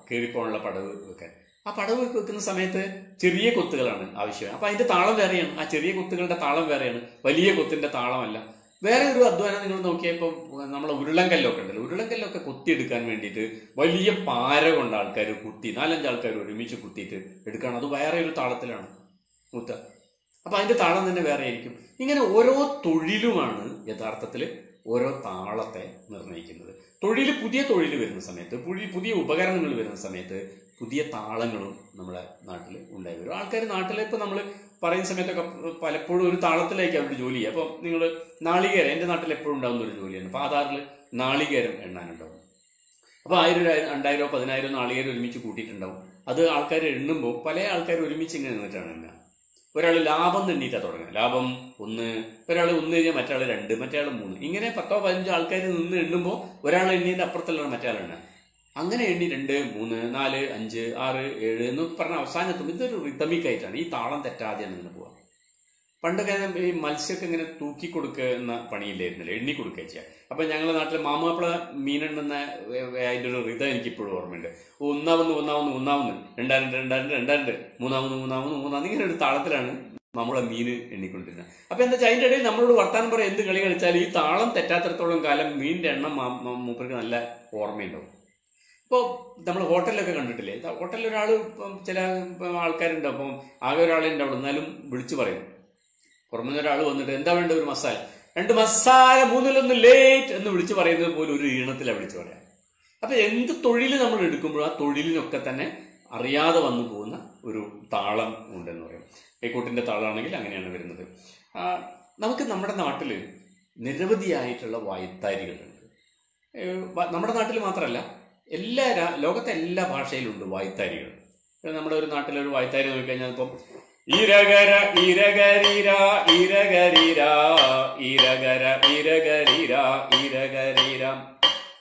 കയറിപ്പോകാനുള്ള പടവ് വെക്കാൻ. ആ പടവ് വെക്കുന്ന സമയത്ത് ചെറിയ കൊത്തുകളാണ് ആവശ്യം. അപ്പം അതിൻ്റെ താളം വേറെയാണ്. ആ ചെറിയ കൊത്തുകളുടെ താളം വേറെയാണ്, വലിയ കൊത്തിൻ്റെ താളമല്ല. വേറെ ഒരു അധ്വാനം നിങ്ങൾ നോക്കിയപ്പോൾ നമ്മളെ ഉരുളങ്കല്ലൊക്കെ ഉണ്ടല്ലോ, ഉരുളങ്കല്ലൊക്കെ കുത്തിയെടുക്കാൻ വേണ്ടിയിട്ട് വലിയ പാര കൊണ്ട് ആൾക്കാർ കുത്തി 4-5 ആൾക്കാർ ഒരുമിച്ച് കുത്തിയിട്ട് എടുക്കണം. അത് വേറെ ഒരു താളത്തിലാണ് കുത്ത. അപ്പൊ അതിന്റെ താളം തന്നെ വേറെ ആയിരിക്കും. ഇങ്ങനെ ഓരോ തൊഴിലുമാണ് യഥാർത്ഥത്തിൽ ഓരോ താളത്തെ നിർണ്ണയിക്കുന്നത്. പുതിയ തൊഴിൽ വരുന്ന സമയത്ത്, പുതിയ ഉപകരണങ്ങൾ വരുന്ന സമയത്ത് പുതിയ താളങ്ങളും നമ്മുടെ നാട്ടിൽ ഉണ്ടായി വരും. ആൾക്കാർ നാട്ടിൽ ഇപ്പൊ നമ്മൾ പറയുന്ന സമയത്തൊക്കെ പലപ്പോഴും ഒരു താളത്തിലേക്ക് അവരുടെ ജോലി ചെയ്യുക. അപ്പോൾ നിങ്ങൾ നാളികേരം, എൻ്റെ നാട്ടിൽ എപ്പോഴും ഉണ്ടാകുന്ന ഒരു ജോലിയാണ് പാതാറിൽ നാളികേരം എണ്ണാനുണ്ടാവും. അപ്പോൾ 1000 2000 10,000 നാളികേരം ഒരുമിച്ച് കൂട്ടിയിട്ടുണ്ടാവും. അത് ആൾക്കാർ എണ്ണുമ്പോൾ പല ആൾക്കാർ ഒരുമിച്ച് ഇങ്ങനെ നിന്നിട്ടാണ് എണ്ണുക. ഒരാൾ ലാഭം എണ്ണീറ്റാണ് തുടങ്ങുക. ലാഭം 1, ഒരാൾ 1 കഴിഞ്ഞാൽ മറ്റേ ആൾ 2, മറ്റേ ആൾ 3, ഇങ്ങനെ 10 15 ആൾക്കാർ നിന്ന് എണ്ണുമ്പോൾ ഒരാൾ എണ്ണീൻ്റെ അപ്പുറത്തുള്ള മറ്റേ ആളെണ്ണ. അങ്ങനെ എണ്ണി 2 3 4 5 6 7 എന്നൊക്കെ പറഞ്ഞ അവസാനത്തും ഇതൊരു റിതമിക്കായിട്ടാണ്. ഈ താളം തെറ്റാതെയാണ് ഇങ്ങനെ പോവുക. പണ്ടൊക്കെ ഈ മത്സ്യമൊക്കെ ഇങ്ങനെ തൂക്കി കൊടുക്കുന്ന പണിയില്ലായിരുന്നല്ലോ, എണ്ണി കൊടുക്കുക ചെയ്യുക. അപ്പൊ ഞങ്ങളുടെ നാട്ടിൽ മാമാപ്പിള മീനെണ്ണുന്ന അതിൻ്റെ ഒരു ഋതം എനിക്കിപ്പോഴും ഓർമ്മയുണ്ട്. 1 2000 3 ഇങ്ങനെ ഒരു താളത്തിലാണ് നമ്മളെ മീൻ എണ്ണിക്കൊണ്ടിരുന്നത്. അപ്പൊ എന്താ വെച്ചാൽ അതിൻ്റെ ഇടയിൽ നമ്മളോട് വർത്താനം പറയാം, എന്ത് കളി കളിച്ചാൽ ഈ താളം തെറ്റാത്തിടത്തോളം കാലം മീനിന്റെ എണ്ണം മൂപ്പർക്ക് നല്ല ഓർമ്മയുണ്ടാവും. ഇപ്പോൾ നമ്മൾ ഹോട്ടലിലൊക്കെ കണ്ടിട്ടില്ലേ, ഹോട്ടലിൽ ഒരാൾ ചില ആൾക്കാരുണ്ട്, അപ്പം ആകെ ഒരാളുണ്ട് അവിടെ, എന്നാലും വിളിച്ചു പറയും. പുറമെ ഒരാൾ വന്നിട്ട് എന്താ വേണ്ട, ഒരു മസാല, 2 മസാല 3 ലേറ്റ് എന്ന് വിളിച്ചു പറയുന്നത് പോലെ ഒരു ഈണത്തിലാണ് വിളിച്ചു പറയാം. അപ്പൊ എന്ത് തൊഴിൽ നമ്മൾ എടുക്കുമ്പോഴും ആ തൊഴിലിനൊക്കെ തന്നെ അറിയാതെ വന്നു പോകുന്ന ഒരു താളം ഉണ്ടെന്ന് പറയും. കൈക്കോട്ടിന്റെ താളമാണെങ്കിൽ അങ്ങനെയാണ് വരുന്നത്. നമുക്ക് നമ്മുടെ നാട്ടിൽ നിരവധിയായിട്ടുള്ള വായ്ത്താരികളുണ്ട്. നമ്മുടെ നാട്ടിൽ മാത്രമല്ല, ലോകത്തെ എല്ലാ ഭാഷയിലുണ്ട് വായ്ത്താരികൾ. നമ്മുടെ ഒരു നാട്ടിലൊരു വായ്ത്താരി നോക്കിക്കഴിഞ്ഞാൽ ഇപ്പം ഇരകര ഇരകരീര ഇരകരീര ഇരകര ഇരകരീര ഇരകരീര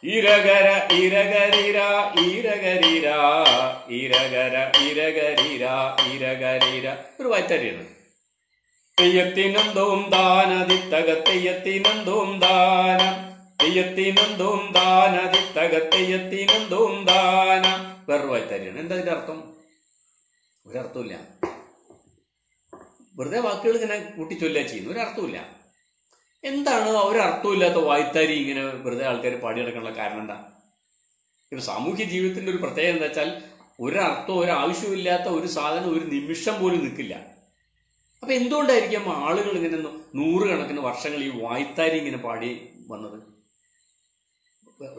ഇരകര ഇരകരിര ഇരകരിര ഇരകര ഇരകരിര ഇരകരിര ഒരു വായ്ത്താരിയാണ്. തെയ്യത്തിനന്തോം ദാനതിത്തക തെയ്യത്തിനന്തോം ദാന തെയ്യത്തിനന്തോം ദാനതിത്തക തെയ്യത്തിനന്തോം ദാന വേറൊരു വായ്ത്താരിയാണ്. എന്താ അതിന്റെ അർത്ഥം? ഒരർത്ഥമില്ല. വെറുതെ വാക്കുകൾ ഇങ്ങനെ കൂട്ടിച്ചൊല്ല ചെയ്യുന്നു, ഒരർത്ഥമില്ല. എന്താണ് ഒരർത്ഥമില്ലാത്ത വായ്ത്താരി ഇങ്ങനെ വെറുതെ ആൾക്കാർ പാടിയെടുക്കാനുള്ള കാരണം എന്താ? ഇപ്പൊ സാമൂഹ്യ ജീവിതത്തിന്റെ ഒരു പ്രത്യേകത എന്താ വെച്ചാൽ ഒരർത്ഥം ഒരാവശ്യമില്ലാത്ത ഒരു സാധനം ഒരു നിമിഷം പോലും നിൽക്കില്ല. അപ്പൊ എന്തുകൊണ്ടായിരിക്കും ആളുകൾ ഇങ്ങനെ നൂറുകണക്കിന് വർഷങ്ങൾ ഈ വായ്ത്താരി ഇങ്ങനെ പാടി വന്നത്?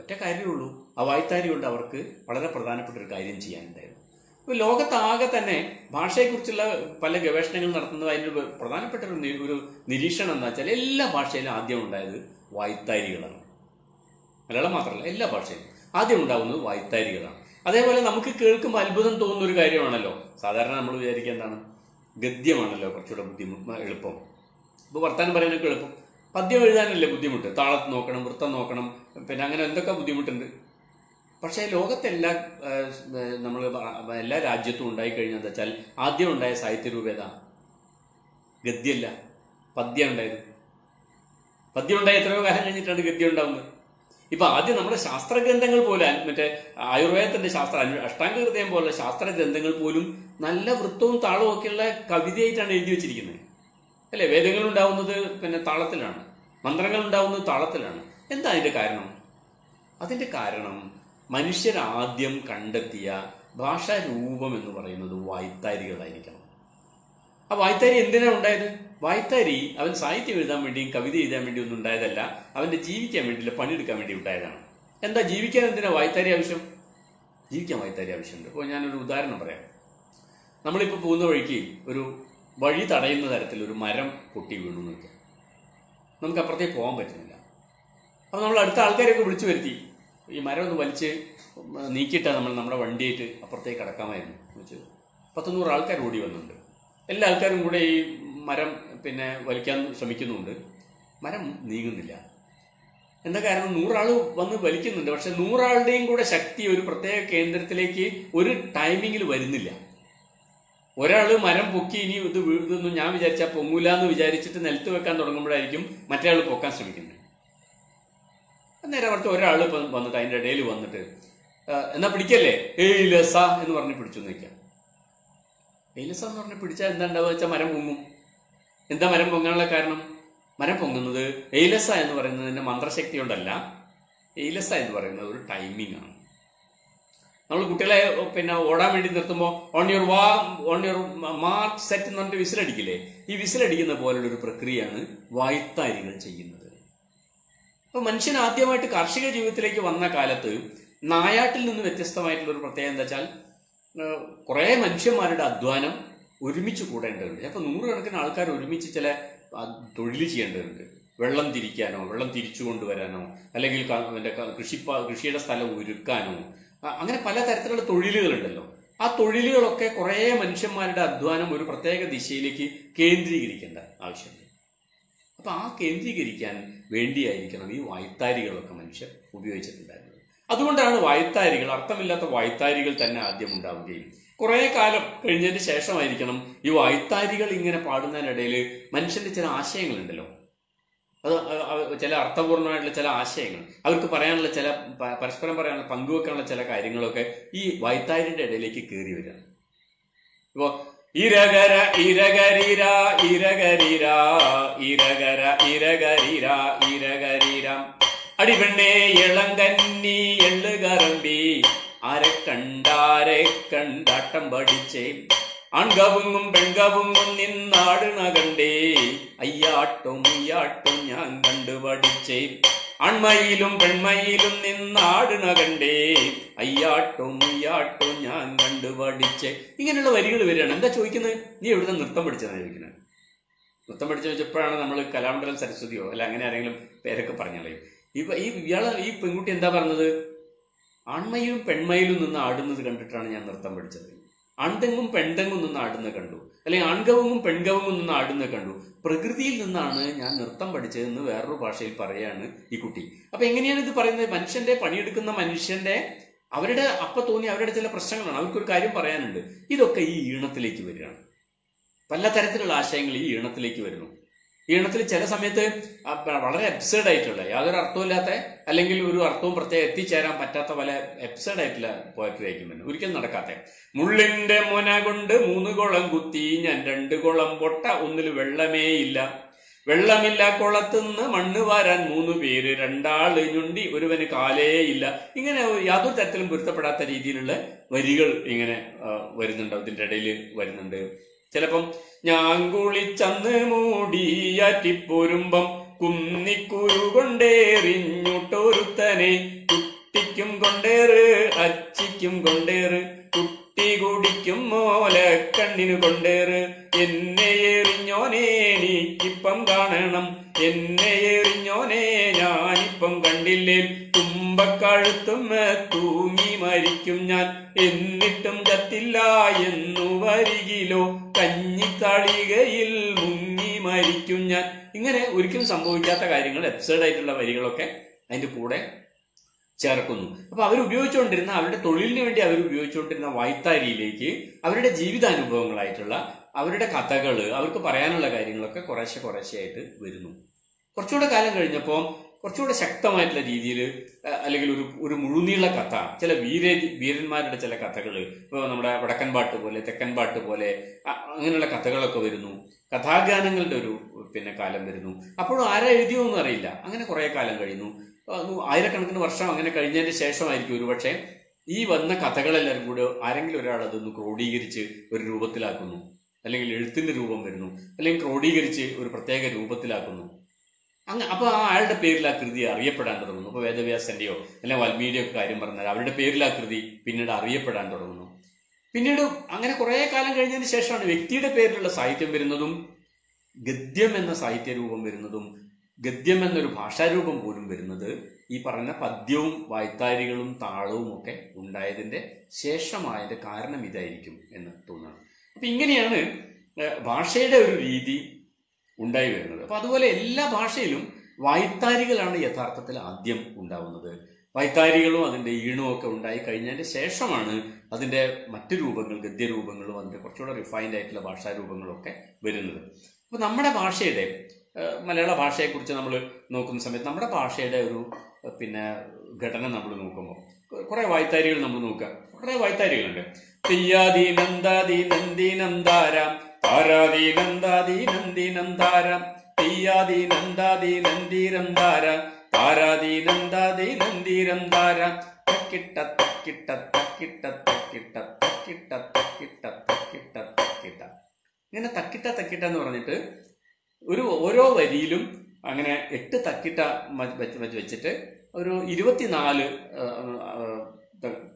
ഒറ്റ കാര്യമേ ഉള്ളൂ, ആ വായ്ത്താരി കൊണ്ട് അവർക്ക് വളരെ പ്രധാനപ്പെട്ട ഒരു കാര്യം ചെയ്യാനുണ്ടായിരുന്നു. ഇപ്പൊ ലോകത്താകെ തന്നെ ഭാഷയെക്കുറിച്ചുള്ള പല ഗവേഷണങ്ങൾ നടത്തുന്നത് അതിനൊരു പ്രധാനപ്പെട്ട ഒരു നിരീക്ഷണം എന്താ വെച്ചാൽ എല്ലാ ഭാഷയിലും ആദ്യം ഉണ്ടായത് വായ്ത്താരികളാണ്. മലയാളം മാത്രമല്ല, എല്ലാ ഭാഷയിലും ആദ്യം ഉണ്ടാകുന്നത് വായ്ത്താരികളാണ്. അതേപോലെ നമുക്ക് കേൾക്കുമ്പോൾ അത്ഭുതം തോന്നുന്ന ഒരു കാര്യമാണല്ലോ. സാധാരണ നമ്മൾ വിചാരിക്കുക എന്താണ്, ഗദ്യമാണല്ലോ കുറച്ചുകൂടെ എളുപ്പം. ഇപ്പോൾ വർത്താനം പറയാനൊക്കെ എളുപ്പം. പദ്യം എഴുതാനല്ലേ ബുദ്ധിമുട്ട്. താളത്ത് നോക്കണം, വൃത്തം നോക്കണം, പിന്നെ അങ്ങനെ എന്തൊക്കെ ബുദ്ധിമുട്ടുണ്ട്. പക്ഷേ ലോകത്തെല്ലാ നമ്മൾ എല്ലാ രാജ്യത്തും ഉണ്ടായിക്കഴിഞ്ഞാൽ വെച്ചാൽ ആദ്യം ഉണ്ടായ സാഹിത്യരൂപം ഏതാ? ഗദ്യമല്ല, പദ്യം ഉണ്ടായത്. പദ്യം ഉണ്ടായ എത്രയോ കാലം കഴിഞ്ഞിട്ടാണ് ഗദ്യം ഉണ്ടാവുന്നത്. ഇപ്പൊ ആദ്യം നമ്മുടെ ശാസ്ത്രഗ്രന്ഥങ്ങൾ പോലെ, മറ്റേ ആയുർവേദത്തിന്റെ അഷ്ടാംഗ ഹൃദയം പോലുള്ള ശാസ്ത്ര ഗ്രന്ഥങ്ങൾ പോലും നല്ല വൃത്തവും താളവും ഒക്കെയുള്ള കവിതയായിട്ടാണ് എഴുതി വെച്ചിരിക്കുന്നത്, അല്ലെ? വേദങ്ങൾ ഉണ്ടാവുന്നത് പിന്നെ താളത്തിലാണ്, മന്ത്രങ്ങൾ ഉണ്ടാവുന്നത് താളത്തിലാണ്. എന്താ അതിന്റെ കാരണം? അതിന്റെ കാരണം മനുഷ്യരാദ്യം കണ്ടെത്തിയ ഭാഷാരൂപം എന്ന് പറയുന്നത് വായ്ത്താരികളായിരിക്കണം. ആ വായ്ത്താരി എന്തിനാണ് ഉണ്ടായത്? വായ്ത്താരി അവൻ സാഹിത്യം എഴുതാൻ വേണ്ടിയും കവിത എഴുതാൻ വേണ്ടിയും ഒന്നും ഉണ്ടായതല്ല, അവന്റെ ജീവിക്കാൻ വേണ്ടിയില്ല, പണിയെടുക്കാൻ വേണ്ടി ഉണ്ടായതാണ്. എന്താ ജീവിക്കാൻ എന്തിനാ വായ്ത്താരി ആവശ്യം? ജീവിക്കാൻ വായ്ത്താരി ആവശ്യമുണ്ട്. അപ്പോൾ ഞാനൊരു ഉദാഹരണം പറയാം. നമ്മളിപ്പോൾ പോകുന്ന വഴിക്ക് ഒരു വഴി തടയുന്ന തരത്തിൽ ഒരു മരം പൊട്ടി വീണു നോക്കുക. നമുക്ക് അപ്പുറത്തേക്ക് പോകാൻ പറ്റുന്നില്ല. അപ്പോൾ നമ്മൾ അടുത്ത ആൾക്കാരെയൊക്കെ വിളിച്ചു വരുത്തി ഈ മരം ഒന്ന് വലിച്ച് നീക്കിയിട്ടാൽ നമ്മൾ നമ്മുടെ വണ്ടിയായിട്ട് അപ്പുറത്തേക്ക് കടക്കാമായിരുന്നു വെച്ച് 100 ആൾക്കാർ ഓടി വന്നിട്ടുണ്ട്. എല്ലാ ആൾക്കാരും കൂടെ ഈ മരം പിന്നെ വലിക്കാൻ ശ്രമിക്കുന്നുണ്ട്. മരം നീങ്ങുന്നില്ല. എന്താ കാരണം? 100 ആൾ വന്ന് വലിക്കുന്നുണ്ട്, പക്ഷെ 100 ആളുടെയും കൂടെ ശക്തി ഒരു പ്രത്യേക കേന്ദ്രത്തിലേക്ക് ഒരു ടൈമിങ്ങിൽ വരുന്നില്ല. ഒരാള് മരം പൊക്കി ഇനി ഇതൊന്നും ഞാൻ വിചാരിച്ചാൽ പൊങ്ങൂല എന്ന് വിചാരിച്ചിട്ട് നിലത്ത് വെക്കാൻ തുടങ്ങുമ്പോഴായിരിക്കും മറ്റേ ആൾ പൊക്കാൻ ശ്രമിക്കുന്നത്. നേരെ കുറച്ച് ഒരാൾ ഇപ്പം വന്നിട്ട് അതിൻ്റെ ഇടയിൽ വന്നിട്ട് എന്നാ പിടിക്കല്ലേ, ഏയ് ലസ എന്ന് പറഞ്ഞ് പിടിച്ചു നിൽക്കാം. ഏലസ എന്ന് പറഞ്ഞ് പിടിച്ചാൽ എന്താ ഉണ്ടാവുക വെച്ചാൽ മരം പൊങ്ങും. എന്താ മരം പൊങ്ങാനുള്ള കാരണം? മരം പൊങ്ങുന്നത് ഏലസ എന്ന് പറയുന്നതിന്റെ മന്ത്രശക്തി കൊണ്ടല്ല. ഏലസ എന്ന് പറയുന്നത് ഒരു ടൈമിംഗ് ആണ്. നമ്മൾ കുട്ടികളെ പിന്നെ ഓടാൻ വേണ്ടി നിർത്തുമ്പോൾ ഓൺ യുവർ മാർക്ക് സെറ്റ് എന്ന് പറഞ്ഞിട്ട് വിസിലടിക്കില്ലേ? ഈ വിസിലടിക്കുന്ന പോലുള്ള ഒരു പ്രക്രിയയാണ് വായ്ത്താരികൾ ചെയ്യുന്നത്. അപ്പൊ മനുഷ്യൻ ആദ്യമായിട്ട് കാർഷിക ജീവിതത്തിലേക്ക് വന്ന കാലത്ത് നായാട്ടിൽ നിന്ന് വ്യത്യസ്തമായിട്ടുള്ള ഒരു പ്രത്യേകത എന്താ വെച്ചാൽ കുറെ മനുഷ്യന്മാരുടെ അധ്വാനം ഒരുമിച്ച് കൂടേണ്ടതുണ്ട്. അപ്പൊ 100 കണക്കിന് ആൾക്കാർ ഒരുമിച്ച് ചില തൊഴിൽ ചെയ്യേണ്ടതുണ്ട്. വെള്ളം തിരിക്കാനോ, വെള്ളം തിരിച്ചു കൊണ്ടുവരാനോ, അല്ലെങ്കിൽ കൃഷിയുടെ സ്ഥലം ഒരുക്കാനോ, അങ്ങനെ പല തരത്തിലുള്ള തൊഴിലുകളുണ്ടല്ലോ. ആ തൊഴിലുകളൊക്കെ കുറെ മനുഷ്യന്മാരുടെ അധ്വാനം ഒരു പ്രത്യേക ദിശയിലേക്ക് കേന്ദ്രീകരിക്കേണ്ട ആവശ്യമുണ്ട്. അപ്പൊ ആ കേന്ദ്രീകരിക്കാൻ വേണ്ടിയായിരിക്കണം ഈ വായ്ത്താരികളൊക്കെ മനുഷ്യർ ഉപയോഗിച്ചിട്ടുണ്ടായിരുന്നത്. അതുകൊണ്ടാണ് വായ്ത്താരികൾ, അർത്ഥമില്ലാത്ത വായ്ത്താരികൾ തന്നെ ആദ്യം ഉണ്ടാവുകയും കുറെ കാലം കഴിഞ്ഞതിന് ശേഷമായിരിക്കണം ഈ വായ്ത്താരികൾ ഇങ്ങനെ പാടുന്നതിനിടയിൽ മനുഷ്യന്റെ ചില ആശയങ്ങളുണ്ടല്ലോ, അത് ചില അർത്ഥപൂർണമായിട്ടുള്ള ചില ആശയങ്ങൾ, അവർക്ക് പറയാനുള്ള ചില പരസ്പരം പറയാനുള്ള പങ്കുവെക്കാനുള്ള ചില കാര്യങ്ങളൊക്കെ ഈ വായ്ത്താരിയുടെ ഇടയിലേക്ക് കയറി വരിക. ഇപ്പോ ഇരകര ഇരകരിര ഇരകരിര ഇരകര ഇരകരിര ഇരകരിര അടിപെണ്ണേ ഇളങ്കന്നി എള്ളുകറമ്പി ആരെ കണ്ടാട്ടം പഠിച്ചേ ആൺകവുങ്ങും പെൺകവുങ്ങും നിന്നാടുണ കണ്ടേ അയ്യാട്ടും ഉയ്യാട്ടും ഞാൻ കണ്ടുപഠിച്ചേ ആൺമയിലും പെൺമയിലും നിന്നാടുണ കണ്ടേ അയ്യാട്ടും ഉയ്യാട്ടും ഞാൻ കണ്ടുപഠിച്ചേ. ഇങ്ങനെയുള്ള വരികൾ വരികയാണ്. എന്താ ചോദിക്കുന്നത്? നീ എവിടുന്ന് നൃത്തം പഠിച്ചതാണ് ചോദിക്കുന്നത്. നൃത്തം പഠിച്ചു വെച്ചപ്പോഴാണ് നമ്മൾ കലാമണ്ഡലം സരസ്വതിയോ അല്ല അങ്ങനെ ആരെങ്കിലും പേരൊക്കെ പറഞ്ഞാലേ. ഈ പെൺകുട്ടി എന്താ പറഞ്ഞത്? ആൺമയിലും പെൺമയിലും നിന്ന് ആടുന്നത് കണ്ടിട്ടാണ് ഞാൻ നൃത്തം പഠിച്ചത്. ആൺതെങ്ങും പെൺതെങ്ങും നിന്ന് ആടുന്ന കണ്ടു, അല്ലെങ്കിൽ ആൺകവുങ്ങും പെൺകവുങ്ങും നിന്ന് ആടുന്ന കണ്ടു. പ്രകൃതിയിൽ നിന്നാണ് ഞാൻ നൃത്തം പഠിച്ചതെന്ന് വേറൊരു ഭാഷയിൽ പറയാണ് ഈ കുട്ടി. അപ്പൊ എങ്ങനെയാണ് ഇത് പറയുന്നത്? മനുഷ്യന്റെ പണിയെടുക്കുന്ന മനുഷ്യന്റെ അവരുടെ തോന്നി അവരുടെ ചില പ്രശ്നങ്ങളാണ്, അവർക്കൊരു കാര്യം പറയാനുണ്ട്. ഇതൊക്കെ ഈ ഈണത്തിലേക്ക് വരികയാണ്. പല തരത്തിലുള്ള ആശയങ്ങൾ ഈ ഈണത്തിലേക്ക് വരുന്നു. ഈ ഈണത്തിൽ ചില സമയത്ത് വളരെ എബ്സേർഡ് ആയിട്ടുള്ള, യാതൊരു അർത്ഥമില്ലാത്ത, അല്ലെങ്കിൽ ഒരു അർത്ഥവും പ്രത്യേകം എത്തിച്ചേരാൻ പറ്റാത്ത പല എബ്സേർഡ് ആയിട്ടുള്ള പോയട്രി ആയിരിക്കും വരുന്നത്, ഒരിക്കലും നടക്കാത്ത. മുള്ളിന്റെ മുന കൊണ്ട് 3 കുളം കുത്തി ഞാൻ 2 കുളം പൊട്ട, ഒന്നിൽ വെള്ളമേ ഇല്ല. വെള്ളമില്ല കുളത്തുനിന്ന് മണ്ണ് വാരാൻ 3 പേര്, 2 ആള് ഞുണ്ടി ഒരുവന് കാലേ ഇല്ല. ഇങ്ങനെ യാതൊരു തരത്തിലും പൊരുത്തപ്പെടാത്ത രീതിയിലുള്ള വരികൾ ഇങ്ങനെ വരുന്നുണ്ട്, അതിന്റെ ഇടയിൽ വരുന്നുണ്ട്. ചിലപ്പം ഞാൻ കുളിച്ചന്ന് മൂടിയാറ്റിപ്പോരുമ്പം കുന്നിക്കുരു കൊണ്ടേറിഞ്ഞുട്ടൊരുത്തനെ, കുട്ടിക്കും കൊണ്ടേറ് അച്ചിക്കും കൊണ്ടേറ്, കുട്ടി കുടിക്കും മോല കണ്ണിനു കൊണ്ടേറ്. എന്നെ എറിഞ്ഞോനെ എനിക്കിപ്പം കാണണം, എന്നെ എറിഞ്ഞോനെ ഞാനിപ്പം കണ്ടില്ലേ. തുമ്പക്കഴുത്തും തൂങ്ങി മരിക്കും ഞാൻ, എന്നിട്ടും ചത്തില്ല എന്നു വരികിലോ, കഞ്ഞിത്തളികയിൽ മുങ്ങി മരിക്കും ഞാൻ. ഇങ്ങനെ ഒരിക്കലും സംഭവിക്കാത്ത കാര്യങ്ങൾ, എബ്സേർഡ് ആയിട്ടുള്ള വരികളൊക്കെ അതിന്റെ കൂടെ ചേർക്കുന്നു. അപ്പൊ അവരുപയോഗിച്ചുകൊണ്ടിരുന്ന, അവരുടെ തൊഴിലിന് വേണ്ടി അവർ ഉപയോഗിച്ചുകൊണ്ടിരുന്ന വായ്ത്താരിയിലേക്ക് അവരുടെ ജീവിതാനുഭവങ്ങളായിട്ടുള്ള അവരുടെ കഥകള്, അവർക്ക് പറയാനുള്ള കാര്യങ്ങളൊക്കെ കുറേശ്ശെയായിട്ട് വരുന്നു. കുറച്ചുകൂടെ കാലം കഴിഞ്ഞപ്പോൾ കുറച്ചുകൂടെ ശക്തമായിട്ടുള്ള രീതിയിൽ, അല്ലെങ്കിൽ ഒരു മുഴുനീള കഥ, ചില വീരന്മാരുടെ ചില കഥകൾ, ഇപ്പോൾ നമ്മുടെ വടക്കൻ പാട്ട് പോലെ തെക്കൻ പാട്ട് പോലെ അങ്ങനെയുള്ള കഥകളൊക്കെ വരുന്നു. കഥാഗാനങ്ങളുടെ ഒരു കാലം വരുന്നു. അപ്പോഴും ആരാ എഴുതിയോന്നും അറിയില്ല. അങ്ങനെ കുറെ കാലം കഴിയുന്നു, ആയിരക്കണക്കിന് വർഷം അങ്ങനെ കഴിഞ്ഞതിന് ശേഷമായിരിക്കും ഒരുപക്ഷെ ഈ വന്ന കഥകളെല്ലാവരും കൂടെ ആരെങ്കിലും ഒരാൾ അതൊന്ന് ക്രോഡീകരിച്ച് ഒരു രൂപത്തിലാക്കുന്നു, അല്ലെങ്കിൽ എഴുത്തിന്റെ രൂപം വരുന്നു, അല്ലെങ്കിൽ ക്രോഡീകരിച്ച് ഒരു പ്രത്യേക രൂപത്തിലാക്കുന്നു. അപ്പൊ അയാളുടെ പേരിൽ ആ കൃതി അറിയപ്പെടാൻ തുടങ്ങുന്നു. ഇപ്പൊ വേദവ്യാസന്റെയോ അല്ലെങ്കിൽ വാൽമീകിയോ ഒക്കെ കാര്യം പറഞ്ഞാൽ അവരുടെ പേരിൽ ആ കൃതി പിന്നീട് അറിയപ്പെടാൻ തുടങ്ങുന്നു. പിന്നീട് അങ്ങനെ കുറെ കാലം കഴിഞ്ഞതിന് ശേഷമാണ് വ്യക്തിയുടെ പേരിലുള്ള സാഹിത്യം വരുന്നതും, ഗദ്യം എന്ന സാഹിത്യ രൂപം വരുന്നതും, ഗദ്യം എന്നൊരു ഭാഷാരൂപം പോലും വരുന്നത്. ഈ പറഞ്ഞ പദ്യവും വായ്ത്താരികളും താളവും ഒക്കെ ഉണ്ടായതിന്റെ ശേഷമായതിന്റെ കാരണം ഇതായിരിക്കും എന്ന് തോന്നുന്നു. അപ്പൊ ഇങ്ങനെയാണ് ഭാഷയുടെ ഒരു രീതി ഉണ്ടായി വരുന്നത്. അപ്പൊ അതുപോലെ എല്ലാ ഭാഷയിലും വായ്ത്താരികളാണ് യഥാർത്ഥത്തിൽ ആദ്യം ഉണ്ടാവുന്നത്. വായ്ത്താരികളും അതിന്റെ ഈണവും ഒക്കെ ഉണ്ടായി കഴിഞ്ഞതിന് ശേഷമാണ് അതിന്റെ മറ്റു രൂപങ്ങൾ, ഗദ്യരൂപങ്ങളും അതിന്റെ കുറച്ചുകൂടെ റിഫൈൻഡ് ആയിട്ടുള്ള ഭാഷാരൂപങ്ങളും ഒക്കെ വരുന്നത്. അപ്പൊ നമ്മുടെ ഭാഷയുടെ, മലയാള ഭാഷയെക്കുറിച്ച് നമ്മൾ നോക്കുന്ന സമയത്ത് നമ്മുടെ ഭാഷയുടെ ഒരു ഘടന നമ്മൾ നോക്കുമ്പോൾ കുറെ വായ്ത്താരികൾ നമ്മൾ നോക്കുക. കുറെ വായ്ത്താരികളുണ്ട്. തെയ്യാദി നന്ദാദി നന്ദിനന്ദാരാം, താരാദി നന്ദാദി നന്ദിനന്ദാരാം, തെയ്യാദി നന്ദാദി നന്ദിരന്ദാരാം, താരാദി നന്ദാദി നന്ദിരന്ദാരാം, തക്കിട്ട തക്കിട്ട തക്കിട്ട തക്കിട്ട തക്കിട്ട തക്കിട്ട തക്കിട്ട തക്കിട്ട. ഇങ്ങനെ തക്കിട്ട തക്കിട്ട എന്ന് പറഞ്ഞിട്ട് ഓരോ വരിയിലും അങ്ങനെ 8 തക്കിട്ട വെച്ചിട്ട് ഒരു 24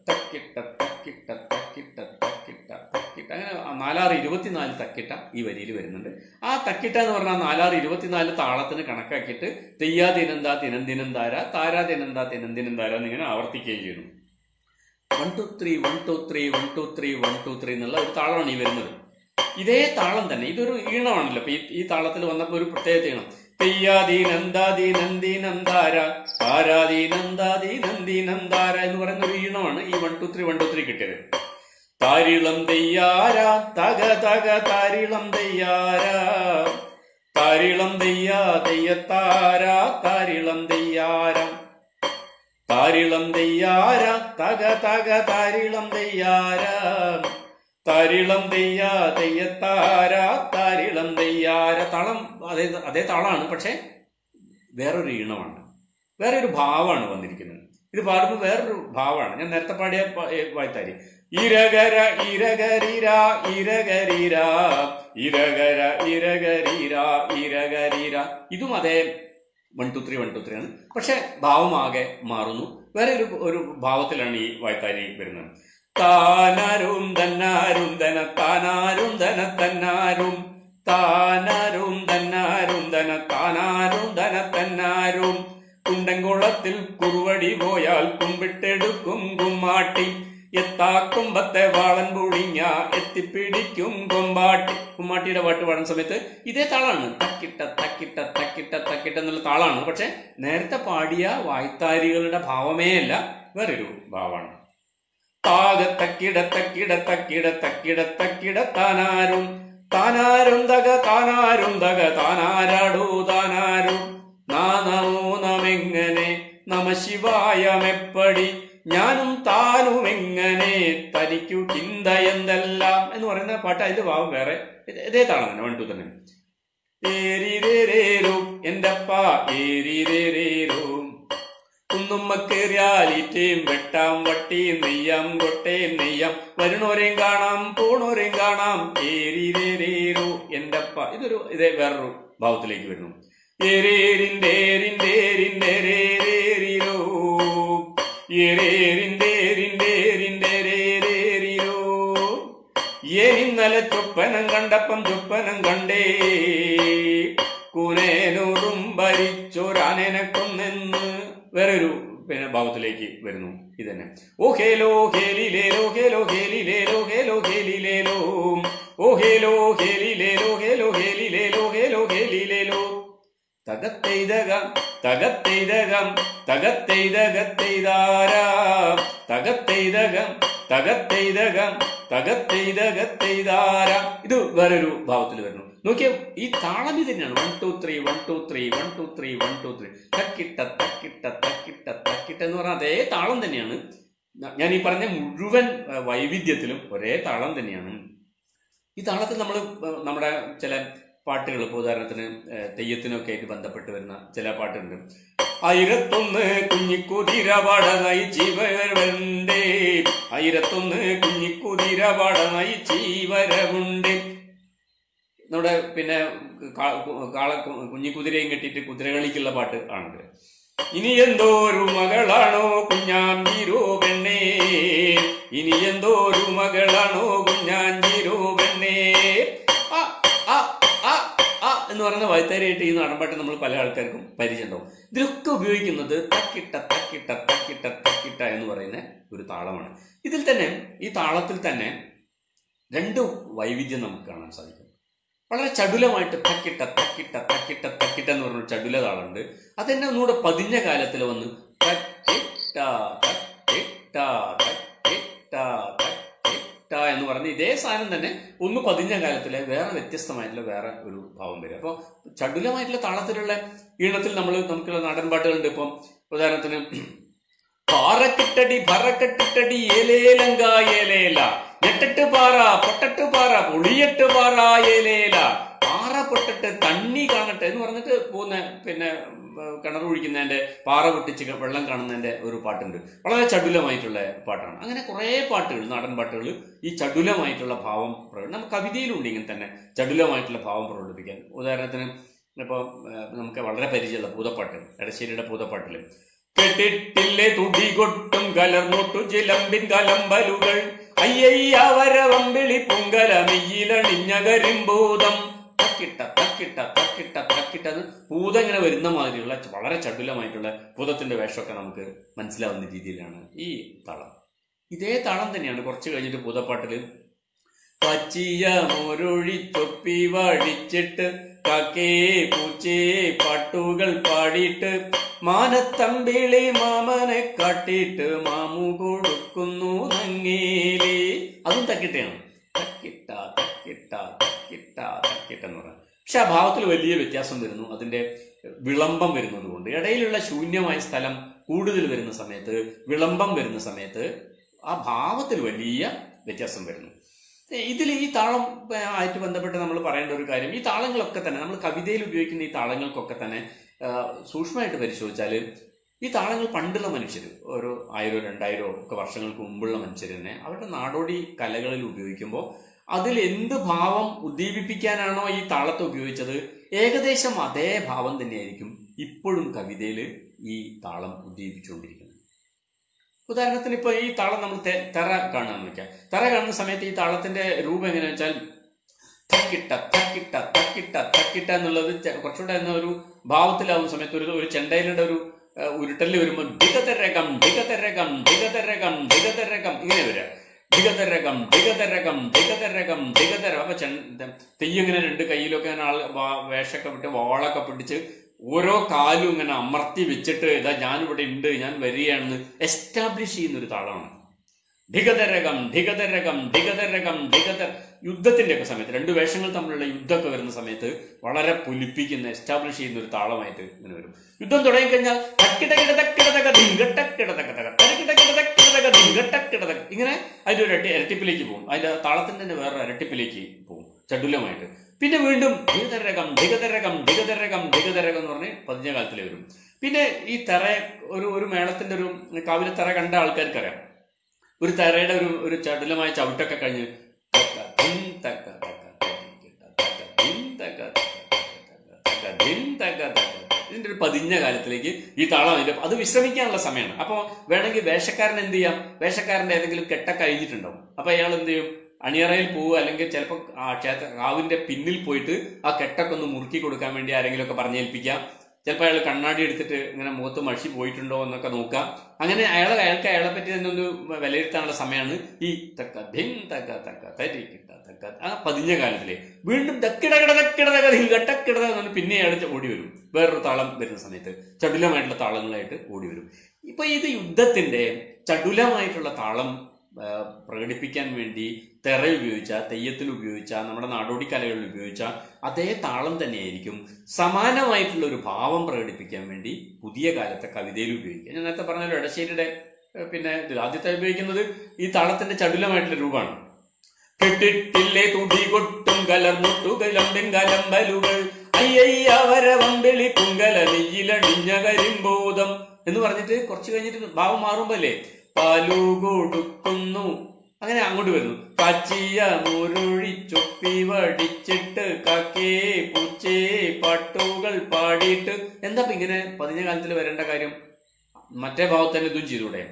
തക്കിട്ട തക്കിട്ട തക്കിട്ട തക്കിട്ട തക്കിട്ട, അങ്ങനെ 4-6-24 തക്കിട്ട ഈ വരിയിൽ വരുന്നുണ്ട്. ആ തക്കിട്ട എന്ന് പറഞ്ഞാൽ 4-24 താളത്തിന് കണക്കാക്കിയിട്ട് തെയ്യാതിനന്താ തിനന്തിനന്താര, താരാതിനന്താ തിനന്തിനന്താര എന്നിങ്ങനെ ആവർത്തിക്കുകയും ചെയ്യുന്നു. 1 2 3 1 2 3 1 2 3 1 2 3 എന്നുള്ള ഒരു താളമാണ് ഈ വരുന്നത്. ഇതേ താളം തന്നെ, ഇതൊരു ഈണമാണല്ലോ. അപ്പൊ ഈ താളത്തിൽ വന്നപ്പോ ഒരു പ്രത്യേകത ഈണം. തെയ്യാദി നന്ദാദി നന്ദിനന്ദാര, താരാദി നന്ദാദി നന്ദിനന്ദാര എന്ന് പറയുന്ന ഒരു ഈണമാണ് ഈ 1 2 3 1 2 3 കിട്ടിയത്. താരിളം തെയ്യാര തക തക താരിളം തെയ്യാര, താരിളം തെയ്യാ തെയ്യത്താര, താരിളം തെയ്യാര, താരിളം തെയ്യാര തക തക താരിളം തെയ്യാര, താരിളം തെയ്യാ തെയ്യത്താര, താരിളം തെയ്യാര. താളം അതേ താളമാണ്, പക്ഷെ വേറൊരു ഈണമാണ്, വേറൊരു ഭാവമാണ് വന്നിരിക്കുന്നത്. ഇത് പാടുമ്പോൾ വേറൊരു ഭാവമാണ്. ഞാൻ നേരത്തെ പാടിയ വായ്ത്താരി ഇരകര ഇരകരിര ഇരകരിര ഇരകര ഇരകരിര ഇരകരിര, ഇതും അതേ 1 2 3 1 2 3 ആണ്, പക്ഷെ ഭാവമാകെ മാറുന്നു. വേറെ ഒരു ഭാവത്തിലാണ് ഈ വായ്ത്താരി വരുന്നത്. താനാരും തന്നാരും ധന താനാരും ധന തന്നാരും, താനാരും തന്നാരും ധന താനാരും ധന തന്നാരും, കുണ്ടൻകുളത്തിൽ കുറുവടി പോയാൽ കുമ്പിട്ടെടുക്കും കുമ്മാട്ടി, എത്താക്കുമ്പത്തെ വാളൻ പൊഴിഞ്ഞ എത്തിപ്പിടിക്കും കൊമ്പാട്ടി. കുമ്മാട്ടിയുടെ പാട്ട് പാടുന്ന സമയത്ത് ഇതേ താളാണ്, തക്കിട്ട തക്കിട്ട തക്കിട്ട തക്കിട്ട എന്നുള്ള താളാണ്. പക്ഷെ നേരത്തെ പാടിയ വായ്ത്താരികളുടെ ഭാവമേ അല്ല, വേറൊരു ഭാവമാണ്. താക തക്കിട തക്കിട തക്കിട തക്കിട തക്കിട താനാരും താനാരും തക താനാരും തക താനാരാടൂ താനാരും നാനമോ നമെങ്ങനെ നമ ശിവായമെപ്പടി ഞാനും താനും എങ്ങനെ തനിക്കു ചിന്ത എന്തെല്ലാം എന്ന് പറയുന്ന പാട്ട്. അതിന്റെ ഭാവം വേറെ, ഇതേ താളം തന്നെ, 1 2 തന്നെ. ഏരിരേരേരോ എന്റെ അപ്പ ഏരിരേരേരോ കുന്നുമ്മക്കേറിയാലിറ്റേം വെട്ടാം വട്ടിയും നെയ്യാം കൊട്ടേം നെയ്യാം വരുണോരെയും കാണാം പോണോരെയും കാണാം ഏരിരേരേരോ എന്റെ അപ്പ. ഇതേ വേറൊരു ഭാവത്തിലേക്ക് വരുന്നു. ഏരേരിന്തേരിന്തേരിന്തേരേരേരിരോ ഏരേരിന്തേരിന്തേരിന്തേരേരേരിരോ ഏനിന്നലെ ചൊപ്പനം കണ്ടപ്പം ചൊപ്പനം കണ്ടേ കുനേനൂറും ഭരിച്ചൊരാനനെ കൊന്നെന്ന് വേറൊരു ഭാവത്തിലേക്ക് വരുന്നു. ഇതന്നെ. ഓ ഹേലോ ഹേലിലേലോ ഹേലോ ഹേലിലേലോ ഹേലോ ഹേലിലേലോ ഓ ഹേലോ ഹേലിലേലോ ഹേലോ ഹേലിലേലോ ഹേലോ ഹേലിലേലോ തകത്തെയ്തകം തകത്തെയ്തകം തകത്തെയ്തകത്തെയ്താരാ തകത്തെയ്തകം തകത്തെയ്തകം തകത്തെയ്തകത്തെയ്താരാ. ഇത് വേറൊരു ഭാവത്തിൽ വരുന്നു. നോക്കിയാൽ ഈ താളം ഇത് തന്നെയാണ്. 1 2 3 1 2 3 1 2 3 1 2 3 തക്കിട്ട തക്കിട്ട തക്കിട്ട തക്കിട്ട എന്ന് പറഞ്ഞാൽ അതേ താളം തന്നെയാണ്. ഞാൻ ഈ പറഞ്ഞ മുഴുവൻ വൈവിധ്യത്തിലും ഒരേ താളം തന്നെയാണ്. ഈ താളത്തിൽ നമ്മൾ നമ്മുടെ ചില പാട്ടുകൾ, ഇപ്പോൾ ഉദാഹരണത്തിന് തെയ്യത്തിനൊക്കെ ആയിട്ട് ബന്ധപ്പെട്ട് വരുന്ന ചില പാട്ടുണ്ട്. 1001 കുഞ്ഞിക്കുതിര പാടനായി ചീവരവുണ്ട് 1001 കുഞ്ഞിക്കുതിര പാടനായി ചീവരവുണ്ട്. നമ്മുടെ പിന്നെ കുഞ്ഞിക്കുതിരയും കെട്ടിയിട്ട് കുതിരകളിക്കുള്ള പാട്ട് ആണത്. ഇനി എന്തോരു മകളാണോ കുഞ്ഞാഞ്ചീരോ പെണ്ണേ ഇനി എന്തോരു മകളാണോ കുഞ്ഞാഞ്ചീരോ പെണ്ണേ എന്ന് പറയുന്ന വായ്ത്താരിയായിട്ട് ഈ നാടൻപാട്ട് നമ്മൾ പല ആൾക്കാർക്കും പരിചയമുണ്ടാവും. ഇതിലൊക്കെ ഉപയോഗിക്കുന്നത് തക്കിട്ട തക്കിട്ട തക്കിട്ട തക്കിട്ട എന്ന് പറയുന്ന ഒരു താളമാണ്. ഇതിൽ തന്നെ ഈ താളത്തിൽ തന്നെ 2 വൈവിധ്യം നമുക്ക് കാണാൻ സാധിക്കും. വളരെ ചടുലമായിട്ട് തക്കിട്ട തക്കിട്ട തക്കിട്ട തക്കിട്ട എന്ന് പറഞ്ഞൊരു ചടുല താളുണ്ട്. അതെന്നെ ഒന്നുകൂടെ പതിഞ്ഞ കാലത്തിൽ വന്ന് തക്കിട്ട തക്കിട്ട തക്കിട്ട തക്കിട്ട എന്ന് പറഞ്ഞ് ഇതേ സാധനം തന്നെ ഒന്ന് പതിഞ്ഞ കാലത്തിലെ വേറെ വ്യത്യസ്തമായിട്ടുള്ള വേറെ ഒരു ഭാവം വരും. അപ്പോൾ ചടുലമായിട്ടുള്ള താളത്തിലുള്ള ഈണത്തിൽ നമുക്കുള്ള നാടൻ പാട്ടുകളുണ്ട്. ഇപ്പം ഉദാഹരണത്തിന് പാറക്കിട്ടടി ഭറക്കെട്ടിട്ടടി ഏലേലങ്ക ഏലേല ഞെട്ടിട്ട് പാറ പൊട്ടട്ട് പാറ പൊളിയട്ട് പാറ ഏലേല പാറ പൊട്ടിട്ട് തണ്ണി കാണട്ടെ എന്ന് പറഞ്ഞിട്ട് പോകുന്ന പിന്നെ കിണർ ഒഴിക്കുന്നതിന്റെ പാറ പൊട്ടിച്ച് വെള്ളം കാണുന്നതിന്റെ ഒരു പാട്ടുണ്ട്. വളരെ ചടുലമായിട്ടുള്ള പാട്ടാണ്. അങ്ങനെ കുറെ പാട്ടുകൾ, നാടൻ പാട്ടുകൾ ഈ ചടുലമായിട്ടുള്ള ഭാവം നമുക്ക് കവിതയിലുണ്ട്. ഇങ്ങനെ തന്നെ ചടുലമായിട്ടുള്ള ഭാവം പ്രകടിപ്പിക്കാൻ. ഉദാഹരണത്തിന് ഇപ്പോൾ നമുക്ക് വളരെ പരിചയമുള്ള പൂതപ്പാട്ട്, എടശ്ശേരിയുടെ പൂതപ്പാട്ടില് കെട്ടിട്ടില്ലേ തുടികൊട്ടും കലർന്നൊട്ടു ചിലമ്പിൻ കലമ്പലുകൾ അയ്യയ്യവരവമ്പിളി പൊങ്കല മെയ്യിലണിഞ്ഞ കരിമ്പൂതം തക്കിട്ട തക്കിട്ട തക്കിട്ട തക്കിട്ട. അത് പൂതം ഇങ്ങനെ വരുന്ന മാതിരിയുള്ള വളരെ ചടുലമായിട്ടുള്ള പൂതത്തിന്റെ വേഷമൊക്കെ നമുക്ക് മനസ്സിലാവുന്ന രീതിയിലാണ് ഈ താളം. ഇതേ താളം തന്നെയാണ് കുറച്ച് കഴിഞ്ഞിട്ട് പൂതപ്പാട്ടില് പച്ചിയ മോരൊഴിച്ചൊപ്പി വഴിച്ചിട്ട് കാക്കേ പൂച്ചേ പാട്ടുകൾ പാടിയിട്ട് മാനത്തമ്പിളി മാമനെ കാട്ടിയിട്ട് മാമു കൊടുക്കുന്നു നങ്ങേലി. അതും തക്കിട്ടയാണ്. തക്കിട്ട തക്കിട്ട തക്കിട്ട തക്കിട്ട എന്ന് പറയുന്നത്. പക്ഷെ ആ ഭാവത്തിൽ വലിയ വ്യത്യാസം വരുന്നു. അതിന്റെ വിളംബം വരുന്നത് കൊണ്ട് ഇടയിലുള്ള ശൂന്യമായ സ്ഥലം കൂടുതൽ വരുന്ന സമയത്ത്, വിളംബം വരുന്ന സമയത്ത് ആ ഭാവത്തിൽ വലിയ വ്യത്യാസം വരുന്നു. ഇതിൽ ഈ താളം ആയിട്ട് ബന്ധപ്പെട്ട് നമ്മൾ പറയേണ്ട ഒരു കാര്യം, ഈ താളങ്ങളൊക്കെ തന്നെ നമ്മൾ കവിതയിൽ ഉപയോഗിക്കുന്ന ഈ താളങ്ങൾക്കൊക്കെ തന്നെ സൂക്ഷ്മമായിട്ട് പരിശോധിച്ചാൽ ഈ താളങ്ങൾ പണ്ടുള്ള മനുഷ്യർ ഒരു 1000 2000 ഒക്കെ വർഷങ്ങൾക്ക് മുമ്പുള്ള മനുഷ്യർ തന്നെ അവരുടെ നാടോടി കലകളിൽ ഉപയോഗിക്കുമ്പോൾ അതിൽ എന്ത് ഭാവം ഉദ്ദീപിപ്പിക്കാനാണോ ഈ താളത്തെ ഉപയോഗിച്ചത് ഏകദേശം അതേ ഭാവം തന്നെയായിരിക്കും ഇപ്പോഴും കവിതയിൽ ഈ താളം ഉദ്ദീപിച്ചുകൊണ്ടിരിക്കുന്നത്. ഉദാഹരണത്തിന് ഇപ്പൊ ഈ താളം നമ്മൾ തെറ കാണാൻ വെക്കാം. തെറ കാണുന്ന സമയത്ത് ഈ താളത്തിന്റെ രൂപം എങ്ങനെയാ വെച്ചാൽ തക്കിട്ട തക്കിട്ട തക്കിട്ട തക്കിട്ട എന്നുള്ളത് കുറച്ചുകൂടെ എന്ന ഒരു ഭാവത്തിലാവുന്ന സമയത്ത് ഒരു ചെണ്ടയിലുടെ ഒരു ഉരുട്ടല് വരുമ്പോൾ ഡിഗതരകം ഡിഗതരകം ഡിഗതരകം ഡിഗതരകം ഇങ്ങനെ വരിക. ഡിഗതരകം ഡിഗതരകം ഡിഗതരകം ഡിഗതരം. അപ്പൊ തെയ്യങ്ങനെ രണ്ട് കയ്യിലൊക്കെ വേഷമൊക്കെ വിട്ട് വാളൊക്കെ പിടിച്ച് ഓരോ കാലും ഇങ്ങനെ അമർത്തി വെച്ചിട്ട് ഇതാ ഞാനിവിടെ ഉണ്ട്, ഞാൻ വരികയാണെന്ന് എസ്റ്റാബ്ലിഷ് ചെയ്യുന്നൊരു താളമാണ് ധിഗതരകം ധിഗതരകം ധിഗതരകം ധിഗതർ. യുദ്ധത്തിന്റെ ഒക്കെ സമയത്ത് രണ്ട് വേഷങ്ങൾ തമ്മിലുള്ള യുദ്ധമൊക്കെ വരുന്ന സമയത്ത് വളരെ പൊലിപ്പിക്കുന്ന എസ്റ്റാബ്ലിഷ് ചെയ്യുന്ന ഒരു താളമായിട്ട് ഇങ്ങനെ വരും. യുദ്ധം തുടങ്ങിക്കഴിഞ്ഞാൽ ഇങ്ങനെ അതിന്റെ ഒരു ഇരട്ടിപ്പിലേക്ക് പോകും. അതിന്റെ താളത്തിന്റെ തന്നെ വേറെ ഇരട്ടിപ്പിലേക്ക് പോകും ചടുലമായിട്ട്. പിന്നെ വീണ്ടും ധിഗതരകം ധിഗതരകം ധിഗതരകം ധിഗതരകം എന്ന് പറഞ്ഞ് പതിഞ്ഞ കാലത്തിലേ വരും. പിന്നെ ഈ തെറ ഒരു മേളത്തിന്റെ ഒരു കാവിലെ തെറ കണ്ട ആൾക്കാർക്കറിയാം. ഒരു തെറയുടെ ഒരു ചടുലമായ ചവിട്ടൊക്കെ കഴിഞ്ഞ് ഇതിന്റെ ഒരു പതിഞ്ഞ കാലത്തിലേക്ക് ഈ താളം അതിന്റെ അത് വിശ്രമിക്കാനുള്ള സമയമാണ്. അപ്പൊ വേണമെങ്കിൽ വേഷക്കാരൻ എന്ത് ചെയ്യാം, വേഷക്കാരന്റെ ഏതെങ്കിലും കെട്ട കഴിഞ്ഞിട്ടുണ്ടാവും. അപ്പൊ അയാൾ എന്ത് ചെയ്യും, അണിയറയിൽ പോവുക, അല്ലെങ്കിൽ ചിലപ്പോൾ കാവിന്റെ പിന്നിൽ പോയിട്ട് ആ കെട്ടൊക്കെ ഒന്ന് മുറുക്കി കൊടുക്കാൻ വേണ്ടി ആരെങ്കിലും ഒക്കെ പറഞ്ഞേൽപ്പിക്കാം. ചിലപ്പോൾ അയാൾ കണ്ണാടി എടുത്തിട്ട് ഇങ്ങനെ മുഖത്ത് മഷി പോയിട്ടുണ്ടോ എന്നൊക്കെ നോക്കാം. അങ്ങനെ അയാൾക്ക് അയാളെ പറ്റി തന്നെ ഒന്ന് വിലയിരുത്താനുള്ള സമയമാണ് ഈ തക്ക ധിൻ തക്ക തക്ക തരിക്കിട്ട തക്ക ആ പതിഞ്ഞ കാലത്തിലെ. വീണ്ടും തക്കിടകിട തക്കിട ഘട്ടക്കിട എന്ന് പിന്നെ അയാൾ ഓടി വരും. വേറൊരു താളം വരുന്ന സമയത്ത് ചടുലമായിട്ടുള്ള താളങ്ങളായിട്ട് ഓടി വരും. ഇപ്പൊ ഇത് യുദ്ധത്തിന്റെ ചടുലമായിട്ടുള്ള താളം പ്രകടിപ്പിക്കാൻ വേണ്ടി തെറ ഉപയോഗിച്ച, തെയ്യത്തിൽ ഉപയോഗിച്ച, നമ്മുടെ നാടോടി കലകളിൽ ഉപയോഗിച്ച അതേ താളം തന്നെയായിരിക്കും സമാനമായിട്ടുള്ള ഒരു ഭാവം പ്രകടിപ്പിക്കാൻ വേണ്ടി പുതിയ കാലത്തെ കവിതയിൽ ഉപയോഗിക്കുക. ഞാൻ നേരത്തെ പറഞ്ഞല്ലോ, എടശ്ശേരിയുടെ പിന്നെ ആദ്യത്തെ ഉപയോഗിക്കുന്നത് ഈ താളത്തിന്റെ ചടുലമായിട്ടുള്ള രൂപമാണ്. കെട്ടിട്ടില്ലേ തുടി കൊട്ടും കലർമുട്ടുകലമ്പലുകൾ അയ്യവരവമ്പെളി പുങ്കല നെയ്യിലണിഞ്ഞ കരിമ്പോതം എന്ന് പറഞ്ഞിട്ട് കുറച്ച് കഴിഞ്ഞിട്ട് ഭാവം മാറുമ്പല്ലേ പാലു കൊടുക്കുന്നു, അങ്ങനെ അങ്ങോട്ട് വരുന്നു. കാച്ചിയ മുരുഴി ചൊപ്പി വടിച്ചിട്ട് കാക്കേ പൂച്ചേ പാട്ടുകൾ പാടിയിട്ട്. എന്താ ഇങ്ങനെ പതിഞ്ഞ കാലത്തിൽ വരേണ്ട കാര്യം? മറ്റേ ഭാവത്തന്നെ ഇതും ചെയ്തൂടെ?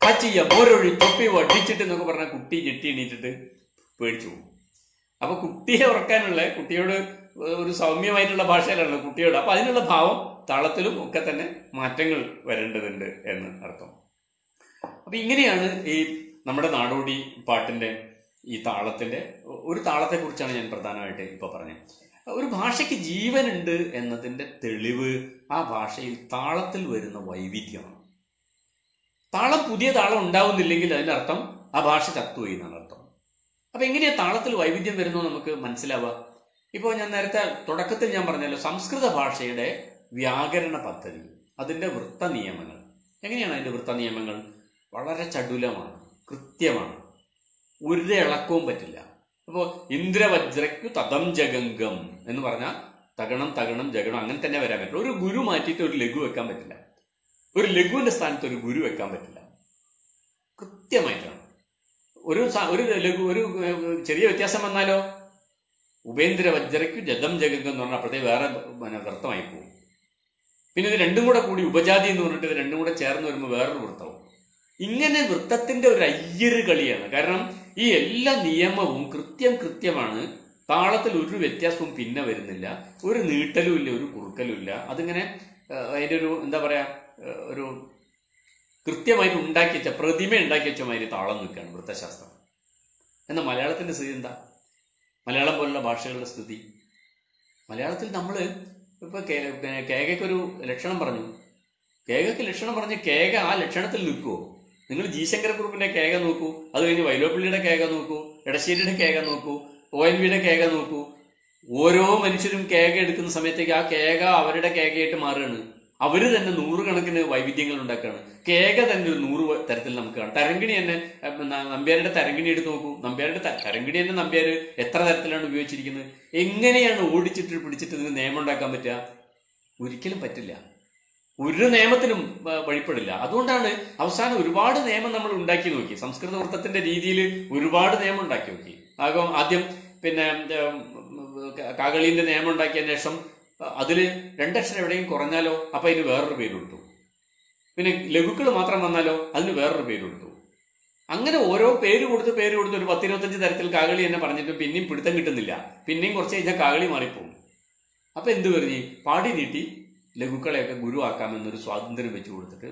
കാച്ചിയ മുരുഴി ചൊപ്പി വടിച്ചിട്ട് എന്നൊക്കെ പറഞ്ഞാൽ കുട്ടി ഞെട്ടി എണീറ്റിട്ട് പേടിച്ചു പോകും. അപ്പൊ കുട്ടിയെ ഉറക്കാനുള്ള, കുട്ടിയോട് ഒരു സൗമ്യമായിട്ടുള്ള ഭാഷയിലാണ് കുട്ടിയോട്. അപ്പൊ അതിനുള്ള ഭാവം താളത്തിലും ഒക്കെ തന്നെ മാറ്റങ്ങൾ വരേണ്ടതുണ്ട് എന്ന് അർത്ഥം. അപ്പൊ ഇങ്ങനെയാണ് ഈ നമ്മുടെ നാടോടി പാട്ടിന്റെ ഈ താളത്തിന്റെ ഒരു താളത്തെ കുറിച്ചാണ് ഞാൻ പ്രധാനമായിട്ട് ഇപ്പൊ പറഞ്ഞത്. ഒരു ഭാഷയ്ക്ക് ജീവനുണ്ട് എന്നതിന്റെ തെളിവ് ആ ഭാഷയിൽ താളത്തിൽ വരുന്ന വൈവിധ്യമാണ്. താളം പുതിയ താളം ഉണ്ടാവുന്നില്ലെങ്കിൽ അതിനർത്ഥം ആ ഭാഷ ചത്തുപോയി എന്നാണ് അർത്ഥം. അപ്പൊ എങ്ങനെയാ താളത്തിൽ വൈവിധ്യം വരുന്നു നമുക്ക് മനസ്സിലാവുക? ഇപ്പോൾ ഞാൻ നേരത്തെ തുടക്കത്തിൽ ഞാൻ പറഞ്ഞല്ലോ, സംസ്കൃത ഭാഷയുടെ വ്യാകരണ പദ്ധതി, അതിന്റെ വൃത്ത നിയമങ്ങൾ. എങ്ങനെയാണ് അതിന്റെ വൃത്ത നിയമങ്ങൾ? വളരെ ചടുലമാണ്, കൃത്യമാണ്, ഒരു ഇളക്കവും പറ്റില്ല. അപ്പോൾ ഇന്ദ്രവജ്രയ്ക്കു തതം ജഗംഗം എന്ന് പറഞ്ഞാൽ തകണം തകണം ജഗണം അങ്ങനെ തന്നെ വരാൻ പറ്റില്ല. ഒരു ഗുരു മാറ്റിയിട്ട് ഒരു ലഘു വെക്കാൻ പറ്റില്ല. ഒരു ലഘുവിന്റെ സ്ഥാനത്ത് ഒരു ഗുരു വെക്കാൻ പറ്റില്ല. കൃത്യമായിട്ടാണ്. ഒരു ലഘു, ഒരു ചെറിയ വ്യത്യാസം വന്നാലോ ഉപേന്ദ്രവജ്രയ്ക്കു ജതം ജഗംഗം എന്ന് പറഞ്ഞാൽ അപ്പോഴത്തെ വേറെ വൃത്തമായി പോകും. പിന്നെ ഇത് രണ്ടും കൂടി ഉപജാതി എന്ന് പറഞ്ഞിട്ട് ഇത് രണ്ടും കൂടെ ചേർന്ന് വരുമ്പോൾ വേറൊരു വൃത്തവും. ഇങ്ങനെ വൃത്തത്തിന്റെ ഒരു അയ്യര് കളിയാണ്. കാരണം ഈ എല്ലാ നിയമവും കൃത്യമാണ്. താളത്തിൽ ഒരു വ്യത്യാസവും പിന്നെ വരുന്നില്ല. ഒരു നീട്ടലും ഇല്ല, ഒരു കുറുക്കലും ഇല്ല. അതിങ്ങനെ അതിൻ്റെ ഒരു എന്താ പറയാ, ഒരു കൃത്യമായിട്ട് ഉണ്ടാക്കി വെച്ച പ്രതിമ ഉണ്ടാക്കി വെച്ച മാതിരി താളം നിൽക്കുകയാണ് വൃത്തശാസ്ത്രം. എന്നാൽ മലയാളത്തിന്റെ സ്ഥിതി എന്താ? മലയാളം പോലുള്ള ഭാഷകളുടെ സ്ഥിതി, മലയാളത്തിൽ നമ്മൾ ഇപ്പൊ കേകയ്ക്കൊരു ലക്ഷണം പറഞ്ഞു, കേകയ്ക്ക് ലക്ഷണം പറഞ്ഞ് കേക ആ ലക്ഷണത്തിൽ നിൽക്കുമോ? നിങ്ങൾ ജി ശങ്കരക്കുറുപ്പിന്റെ കേക നോക്കൂ, അത് കഴിഞ്ഞ് വൈലോപ്പിള്ളിയുടെ കേക നോക്കൂ, എടശ്ശേരിയുടെ കേക നോക്കൂ, ONV കേക നോക്കൂ. ഓരോ മനുഷ്യരും കേക എടുക്കുന്ന സമയത്തേക്ക് ആ കേക അവരുടെ കേകയായിട്ട് മാറുകയാണ്. അവര് തന്നെ നൂറുകണക്കിന് വൈവിധ്യങ്ങൾ ഉണ്ടാക്കുകയാണ്. കേക തന്നെ ഒരു 100 തരത്തിൽ നമുക്ക് കാണാം. തരങ്കിണി തന്നെ, നമ്പ്യാരുടെ തരങ്കിണി എടുത്ത് നോക്കൂ. നമ്പ്യാരുടെ തരങ്കിണി തന്നെ നമ്പ്യാർ എത്ര തരത്തിലാണ് ഉപയോഗിച്ചിരിക്കുന്നത്. എങ്ങനെയാണ് ഓടിച്ചിട്ട് പിടിച്ചിട്ട് ഇതിന് നിയമം ഉണ്ടാക്കാൻ പറ്റുക? ഒരിക്കലും പറ്റില്ല. ഒരു നിയമത്തിനും വഴിപ്പെടില്ല. അതുകൊണ്ടാണ് അവസാനം ഒരുപാട് നിയമം നമ്മൾ ഉണ്ടാക്കി നോക്കി. സംസ്കൃത വൃത്തത്തിന്റെ രീതിയിൽ ഒരുപാട് നിയമം ഉണ്ടാക്കി നോക്കി. ആദ്യം പിന്നെ കാകളീന്റെ നിയമം ഉണ്ടാക്കിയതിന് ശേഷം അതിൽ 2 അക്ഷരം എവിടെയും കുറഞ്ഞാലോ അപ്പൊ അതിന് വേറൊരു പേര് കൊടുത്തു. പിന്നെ ലഘുക്കൾ മാത്രം വന്നാലോ അതിന് വേറൊരു പേര് കൊടുത്തു. അങ്ങനെ ഓരോ പേര് കൊടുത്ത് ഒരു 10-25 തരത്തിൽ കാകളി തന്നെ പറഞ്ഞിട്ട് പിന്നെയും പിടുത്തം കിട്ടുന്നില്ല. പിന്നെയും കുറച്ച് കഴിഞ്ഞാൽ കാകളി മാറിപ്പോകും. അപ്പൊ എന്ത് പറഞ്ഞു? പാടി നീട്ടി ലഘുക്കളെയൊക്കെ ഗുരുവാക്കാമെന്നൊരു സ്വാതന്ത്ര്യം വെച്ചു കൊടുത്തിട്ട്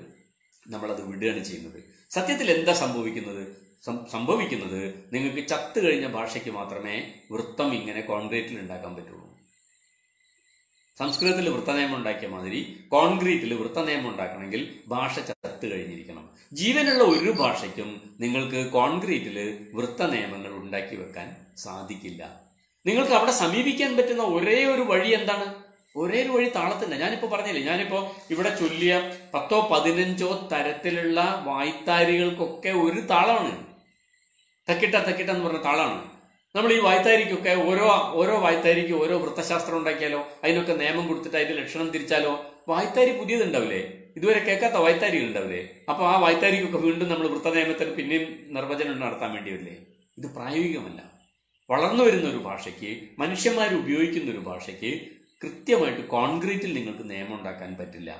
നമ്മളത് വിടുകയാണ് ചെയ്യുന്നത്. സത്യത്തിൽ എന്താ സംഭവിക്കുന്നത് നിങ്ങൾക്ക് ചത്തു കഴിഞ്ഞ ഭാഷയ്ക്ക് മാത്രമേ വൃത്തം ഇങ്ങനെ കോൺക്രീറ്റിൽ ഉണ്ടാക്കാൻ പറ്റുള്ളൂ. സംസ്കൃതത്തിൽ വൃത്തനിയമം ഉണ്ടാക്കിയ മാതിരി കോൺക്രീറ്റിൽ വൃത്തനിയമം ഉണ്ടാക്കണമെങ്കിൽ ഭാഷ ചത്തു കഴിഞ്ഞിരിക്കണം. ജീവനുള്ള ഒരു ഭാഷയ്ക്കും നിങ്ങൾക്ക് കോൺക്രീറ്റിൽ വൃത്തനിയമങ്ങൾ ഉണ്ടാക്കി വെക്കാൻ സാധിക്കില്ല. നിങ്ങൾക്ക് അവിടെ സമീപിക്കാൻ പറ്റുന്ന ഒരേ ഒരു വഴി എന്താണ്? ഒരേ ഒരു വഴി താളത്തിന്റെ. ഞാനിപ്പോ പറഞ്ഞില്ലേ, ഞാനിപ്പോ ഇവിടെ ചൊല്ലിയ 10 15 തരത്തിലുള്ള വായ്ത്താരികൾക്കൊക്കെ ഒരു താളമാണ്. തക്കിട്ട എന്ന് പറഞ്ഞ താളാണ്. നമ്മൾ ഈ വായ്ത്താരിക്കൊക്കെ ഓരോ വായ്ത്താരിക്ക് ഓരോ വൃത്തശാസ്ത്രം ഉണ്ടാക്കിയാലോ, അതിനൊക്കെ നിയമം കൊടുത്തിട്ട് അതിന്റെ ലക്ഷണം തിരിച്ചാലോ വായ്ത്താരി പുതിയതുണ്ടാവില്ലേ? ഇതുവരെ കേൾക്കാത്ത വായ്ത്താരികൾ ഉണ്ടാവില്ലേ? അപ്പൊ ആ വായ്ത്താരിക്കൊക്കെ വീണ്ടും നമ്മൾ വൃത്തനിയമത്തിന് പിന്നെയും നിർവചനം നടത്താൻ വേണ്ടി വരില്ലേ? ഇത് പ്രായോഗികമല്ല. വളർന്നു വരുന്ന ഒരു ഭാഷയ്ക്ക്, മനുഷ്യന്മാർ ഉപയോഗിക്കുന്ന ഒരു ഭാഷയ്ക്ക് കൃത്യമായിട്ട് കോൺക്രീറ്റിൽ നിങ്ങൾക്ക് നിയമം ഉണ്ടാക്കാൻ പറ്റില്ല.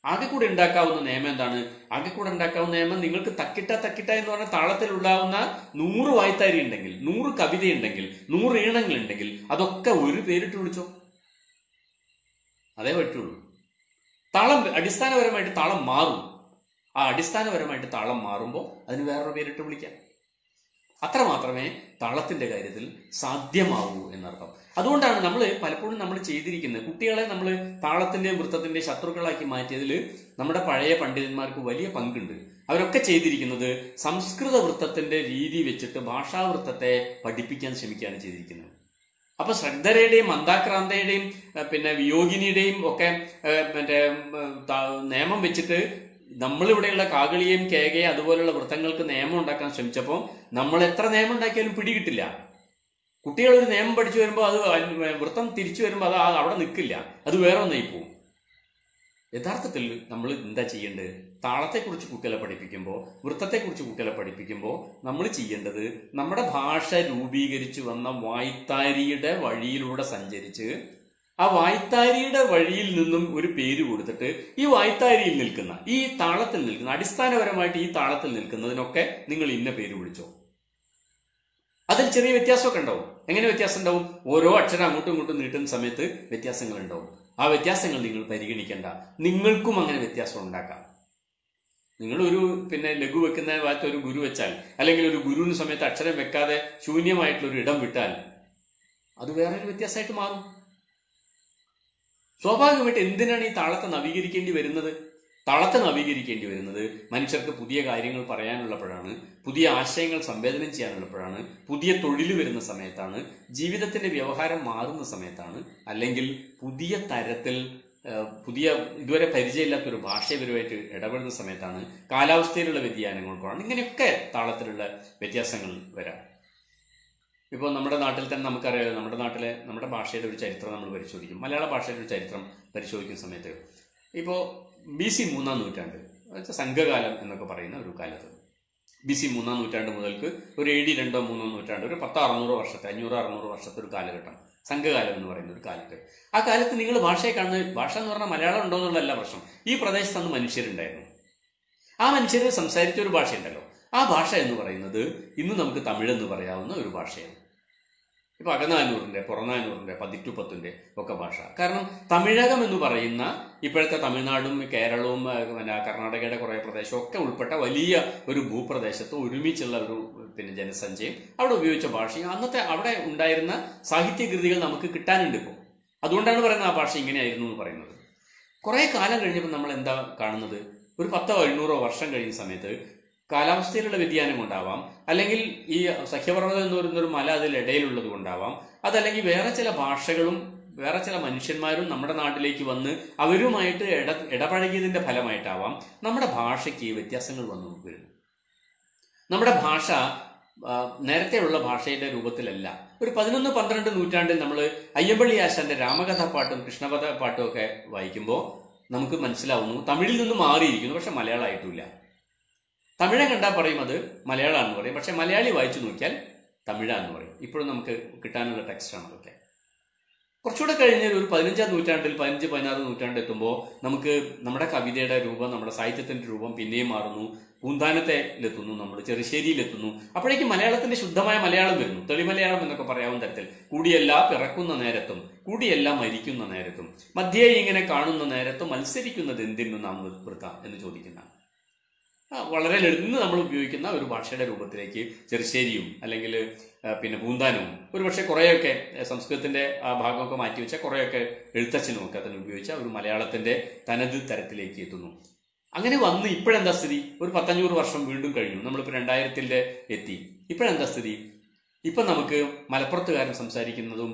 ആകെ കൂടെ ഉണ്ടാക്കാവുന്ന നിയമം എന്താണ്? ആകെ കൂടെ ഉണ്ടാക്കാവുന്ന നിയമം നിങ്ങൾക്ക് തക്കിട്ട എന്ന് പറഞ്ഞ താളത്തിൽ ഉണ്ടാവുന്ന 100 വായ്ത്താരി ഉണ്ടെങ്കിൽ, 100 കവിതയുണ്ടെങ്കിൽ, 100 ഈണങ്ങളുണ്ടെങ്കിൽ അതൊക്കെ ഒരു പേരിട്ട് വിളിച്ചോ, അതേ പറ്റുള്ളൂ. താളം അടിസ്ഥാനപരമായിട്ട് താളം മാറും. ആ അടിസ്ഥാനപരമായിട്ട് താളം മാറുമ്പോൾ അതിന് വേറൊരു പേരിട്ട് വിളിക്കാം. അത്ര മാത്രമേ താളത്തിന്റെ കാര്യത്തിൽ സാധ്യമാവൂ എന്നർത്ഥം. അതുകൊണ്ടാണ് പലപ്പോഴും നമ്മൾ ചെയ്തിരിക്കുന്നത്, കുട്ടികളെ നമ്മൾ താളത്തിന്റെയും വൃത്തത്തിന്റെയും ശത്രുക്കളാക്കി മാറ്റിയതിൽ നമ്മുടെ പഴയ പണ്ഡിതന്മാർക്ക് വലിയ പങ്കുണ്ട്. അവരൊക്കെ ചെയ്തിരിക്കുന്നത് സംസ്കൃത വൃത്തത്തിന്റെ രീതി വെച്ചിട്ട് ഭാഷാവൃത്തത്തെ പഠിപ്പിക്കാൻ ശ്രമിക്കുകയാണ് ചെയ്തിരിക്കുന്നത്. അപ്പൊ ശ്രദ്ധരയുടെയും മന്ദാക്രാന്തയുടെയും പിന്നെ വിയോഗിനിയുടെയും ഒക്കെ നിയമം വെച്ചിട്ട് നമ്മളിവിടെയുള്ള കാകളിയും കേകയും അതുപോലുള്ള വൃത്തങ്ങൾക്ക് നിയമം ഉണ്ടാക്കാൻ ശ്രമിച്ചപ്പോൾ നമ്മൾ എത്ര നിയമം ഉണ്ടാക്കിയാലും പിടികിട്ടില്ല. കുട്ടികൾ ഒരു നിയമം പഠിച്ചു വരുമ്പോൾ അത് വൃത്തം തിരിച്ചു വരുമ്പോൾ അത് അവിടെ നിൽക്കില്ല, അത് വേറെ ഒന്നായി പോവും. യഥാർത്ഥത്തിൽ നമ്മൾ എന്താ ചെയ്യേണ്ടത്? താളത്തെക്കുറിച്ച് കുട്ടികളെ പഠിപ്പിക്കുമ്പോൾ, വൃത്തത്തെക്കുറിച്ച് കുട്ടികളെ പഠിപ്പിക്കുമ്പോൾ നമ്മൾ ചെയ്യേണ്ടത് നമ്മുടെ ഭാഷ രൂപീകരിച്ചു വന്ന വായ്ത്താരിയുടെ വഴിയിലൂടെ സഞ്ചരിച്ച് ആ വായ്ത്താരിയുടെ വഴിയിൽ നിന്നും ഒരു പേര് കൊടുത്തിട്ട് ഈ വായ്ത്താരിയിൽ നിൽക്കുന്ന, ഈ താളത്തിൽ നിൽക്കുന്ന, അടിസ്ഥാനപരമായിട്ട് ഈ താളത്തിൽ നിൽക്കുന്നതിനൊക്കെ നിങ്ങൾ ഇന്ന പേര് വിളിച്ചോ. അതിൽ ചെറിയ വ്യത്യാസമൊക്കെ ഉണ്ടാവും. എങ്ങനെ വ്യത്യാസം ഉണ്ടാവും? ഓരോ അക്ഷരം അങ്ങോട്ടും ഇങ്ങോട്ടും നീട്ടുന്ന സമയത്ത് വ്യത്യാസങ്ങൾ ഉണ്ടാവും. ആ വ്യത്യാസങ്ങൾ നിങ്ങൾ പരിഗണിക്കേണ്ട. നിങ്ങൾക്കും അങ്ങനെ വ്യത്യാസം ഉണ്ടാക്കാം. നിങ്ങൾ ഒരു ലഘു വെക്കുന്ന ഭാഗത്ത് ഒരു ഗുരു വെച്ചാൽ, അല്ലെങ്കിൽ ഒരു ഗുരുവിന് സമയത്ത് അക്ഷരം വെക്കാതെ ശൂന്യമായിട്ടുള്ള ഒരു ഇടം വിട്ടാൽ അത് വേറൊരു വ്യത്യാസമായിട്ട് മാറും. സ്വാഭാവികമായിട്ട് എന്തിനാണ് ഈ താളത്തെ നവീകരിക്കേണ്ടി വരുന്നത്? താളത്തെ നവീകരിക്കേണ്ടി വരുന്നത് മനുഷ്യർക്ക് പുതിയ കാര്യങ്ങൾ പറയാനുള്ളപ്പോഴാണ്, പുതിയ ആശയങ്ങൾ സംവേദനം ചെയ്യാനുള്ളപ്പോഴാണ്, പുതിയ തൊഴിൽ വരുന്ന സമയത്താണ്, ജീവിതത്തിന്റെ വ്യവഹാരം മാറുന്ന സമയത്താണ്, അല്ലെങ്കിൽ പുതിയ തരത്തിൽ ഇതുവരെ പരിചയമില്ലാത്തൊരു ഭാഷപരമായിട്ട് ഇടപെടുന്ന സമയത്താണ്, കാലാവസ്ഥയിലുള്ള വ്യതിയാനങ്ങൾക്കാണ്. ഇങ്ങനെയൊക്കെ താളത്തിലുള്ള വ്യത്യാസങ്ങൾ വരാം. ഇപ്പോൾ നമ്മുടെ നാട്ടിൽ തന്നെ നമുക്കറിയാം, നമ്മുടെ ഭാഷയുടെ ഒരു ചരിത്രം നമ്മൾ പരിശോധിക്കും. മലയാള ഭാഷയുടെ ഒരു ചരിത്രം പരിശോധിക്കുന്ന സമയത്ത് ഇപ്പോൾ BC 3-ാം നൂറ്റാണ്ട്, സംഘകാലം എന്നൊക്കെ പറയുന്ന ഒരു കാലത്ത്, BC 3-ാം നൂറ്റാണ്ട് മുതൽക്ക് ഒരു AD 2-3 നൂറ്റാണ്ട്, ഒരു 500-600 വർഷത്തെ 500-600 വർഷത്തെ ഒരു കാലഘട്ടം, സംഘകാലം എന്ന് പറയുന്ന ഒരു കാലത്ത്. ആ കാലത്ത് നിങ്ങൾ ഭാഷയെ കാണുന്നത്, ഭാഷ എന്ന് പറഞ്ഞാൽ മലയാളം ഉണ്ടോ എന്നുള്ളതല്ല പ്രശ്നം. ഈ പ്രദേശത്ത് അന്ന് മനുഷ്യരുണ്ടായിരുന്നു. ആ മനുഷ്യർ സംസാരിച്ച ഒരു ഭാഷയുണ്ടല്ലോ, ആ ഭാഷ എന്ന് പറയുന്നത് ഇന്ന് നമുക്ക് തമിഴെന്ന് പറയാവുന്ന ഒരു ഭാഷയാണ്. ഇപ്പൊ അകനാനൂറിന്റെ, പുറനാനൂറിന്റെ, 10-10 ഒക്കെ ഭാഷ. കാരണം തമിഴകം എന്ന് പറയുന്ന ഇപ്പോഴത്തെ തമിഴ്നാടും കേരളവും കർണാടകയുടെ കുറെ പ്രദേശവും ഒക്കെ ഉൾപ്പെട്ട വലിയ ഒരു ഭൂപ്രദേശത്ത് ഒരുമിച്ചുള്ള ഒരു ജനസഞ്ചയം അവിടെ ഉപയോഗിച്ച ഭാഷയും അന്നത്തെ അവിടെ ഉണ്ടായിരുന്ന സാഹിത്യകൃതികൾ നമുക്ക് കിട്ടാനുണ്ട് ഇപ്പോൾ. അതുകൊണ്ടാണ് പറയുന്നത് ആ ഭാഷ ഇങ്ങനെയായിരുന്നു എന്ന് പറയുന്നത്. കുറെ കാലം കഴിഞ്ഞപ്പോൾ നമ്മൾ എന്താ കാണുന്നത്? ഒരു 10-800 വർഷം കഴിയുന്ന സമയത്ത് കാലാവസ്ഥയിലുള്ള വ്യതിയാനം കൊണ്ടാവാം, അല്ലെങ്കിൽ ഈ സഖ്യപർവ്വതം എന്ന് പറയുന്നൊരു മല അതിലിടയിലുള്ളത് കൊണ്ടാവാം, അതല്ലെങ്കിൽ വേറെ ചില ഭാഷകളും വേറെ ചില മനുഷ്യന്മാരും നമ്മുടെ നാട്ടിലേക്ക് വന്ന് അവരുമായിട്ട് ഇടപഴകിയതിന്റെ ഫലമായിട്ടാവാം നമ്മുടെ ഭാഷയ്ക്ക് വ്യത്യാസങ്ങൾ വന്നു വരുന്നു. നമ്മുടെ ഭാഷ നേരത്തെയുള്ള ഭാഷയുടെ രൂപത്തിലല്ല. ഒരു 11-12 നൂറ്റാണ്ടിൽ നമ്മൾ അയ്യമ്പള്ളി ആശാന്റെ രാമകഥാപാട്ടും കൃഷ്ണപഥ പാട്ടും ഒക്കെ വായിക്കുമ്പോൾ നമുക്ക് മനസ്സിലാവുന്നു തമിഴിൽ നിന്ന് മാറിയിരിക്കുന്നു, പക്ഷെ മലയാളമായിട്ടില്ല. തമിഴൻ കണ്ടാൽ പറയും അത് മലയാളമാണെന്ന് പറയും, പക്ഷെ മലയാളി വായിച്ചു നോക്കിയാൽ തമിഴാന്ന് പറയും. ഇപ്പോഴും നമുക്ക് കിട്ടാനുള്ള ടെക്സ്റ്റാണ് അതൊക്കെ. കുറച്ചുകൂടെ കഴിഞ്ഞ ഒരു 15-ാം നൂറ്റാണ്ടിൽ 15-16 നൂറ്റാണ്ട് എത്തുമ്പോൾ നമുക്ക് നമ്മുടെ കവിതയുടെ രൂപം, നമ്മുടെ സാഹിത്യത്തിന്റെ രൂപം പിന്നെയും മാറുന്നു. പൂന്താനത്തിലെത്തുന്നു, നമ്മൾ ചെറുശ്ശേരിയിലെത്തുന്നു. അപ്പോഴേക്കും മലയാളത്തിന്റെ ശുദ്ധമായ മലയാളം വരുന്നു. തെളിമലയാളം എന്നൊക്കെ പറയാവുന്ന തരത്തിൽ കൂടിയല്ല പിറക്കുന്ന നേരത്തും കൂടിയല്ല മരിക്കുന്ന നേരത്തും മധ്യേ ഇങ്ങനെ കാണുന്ന നേരത്തും മത്സരിക്കുന്നത് എന്തിനു നാം വൃത്ത എന്ന് ചോദിക്കുന്ന വളരെ ഇന്ന് നമ്മൾ ഉപയോഗിക്കുന്ന ഒരു ഭാഷയുടെ രൂപത്തിലേക്ക് ചെറുശ്ശേരിയും അല്ലെങ്കിൽ പിന്നെ പൂന്താനവും ഒരുപക്ഷെ കുറേയൊക്കെ സംസ്കൃതത്തിന്റെ ആ ഭാഗമൊക്കെ മാറ്റിവെച്ച കുറേയൊക്കെ എഴുത്തച്ഛനും ഒക്കെ അതിന് ഉപയോഗിച്ച ഒരു മലയാളത്തിന്റെ തനത് തരത്തിലേക്ക് എത്തുന്നു. അങ്ങനെ വന്ന് ഇപ്പോഴെന്താ സ്ഥിതി? ഒരു 500 വർഷം വീണ്ടും കഴിഞ്ഞു. നമ്മളിപ്പോൾ 2000-ന്റെ എത്തി. ഇപ്പോഴെന്താ സ്ഥിതി? ഇപ്പം നമുക്ക് മലപ്പുറത്തുകാരൻ സംസാരിക്കുന്നതും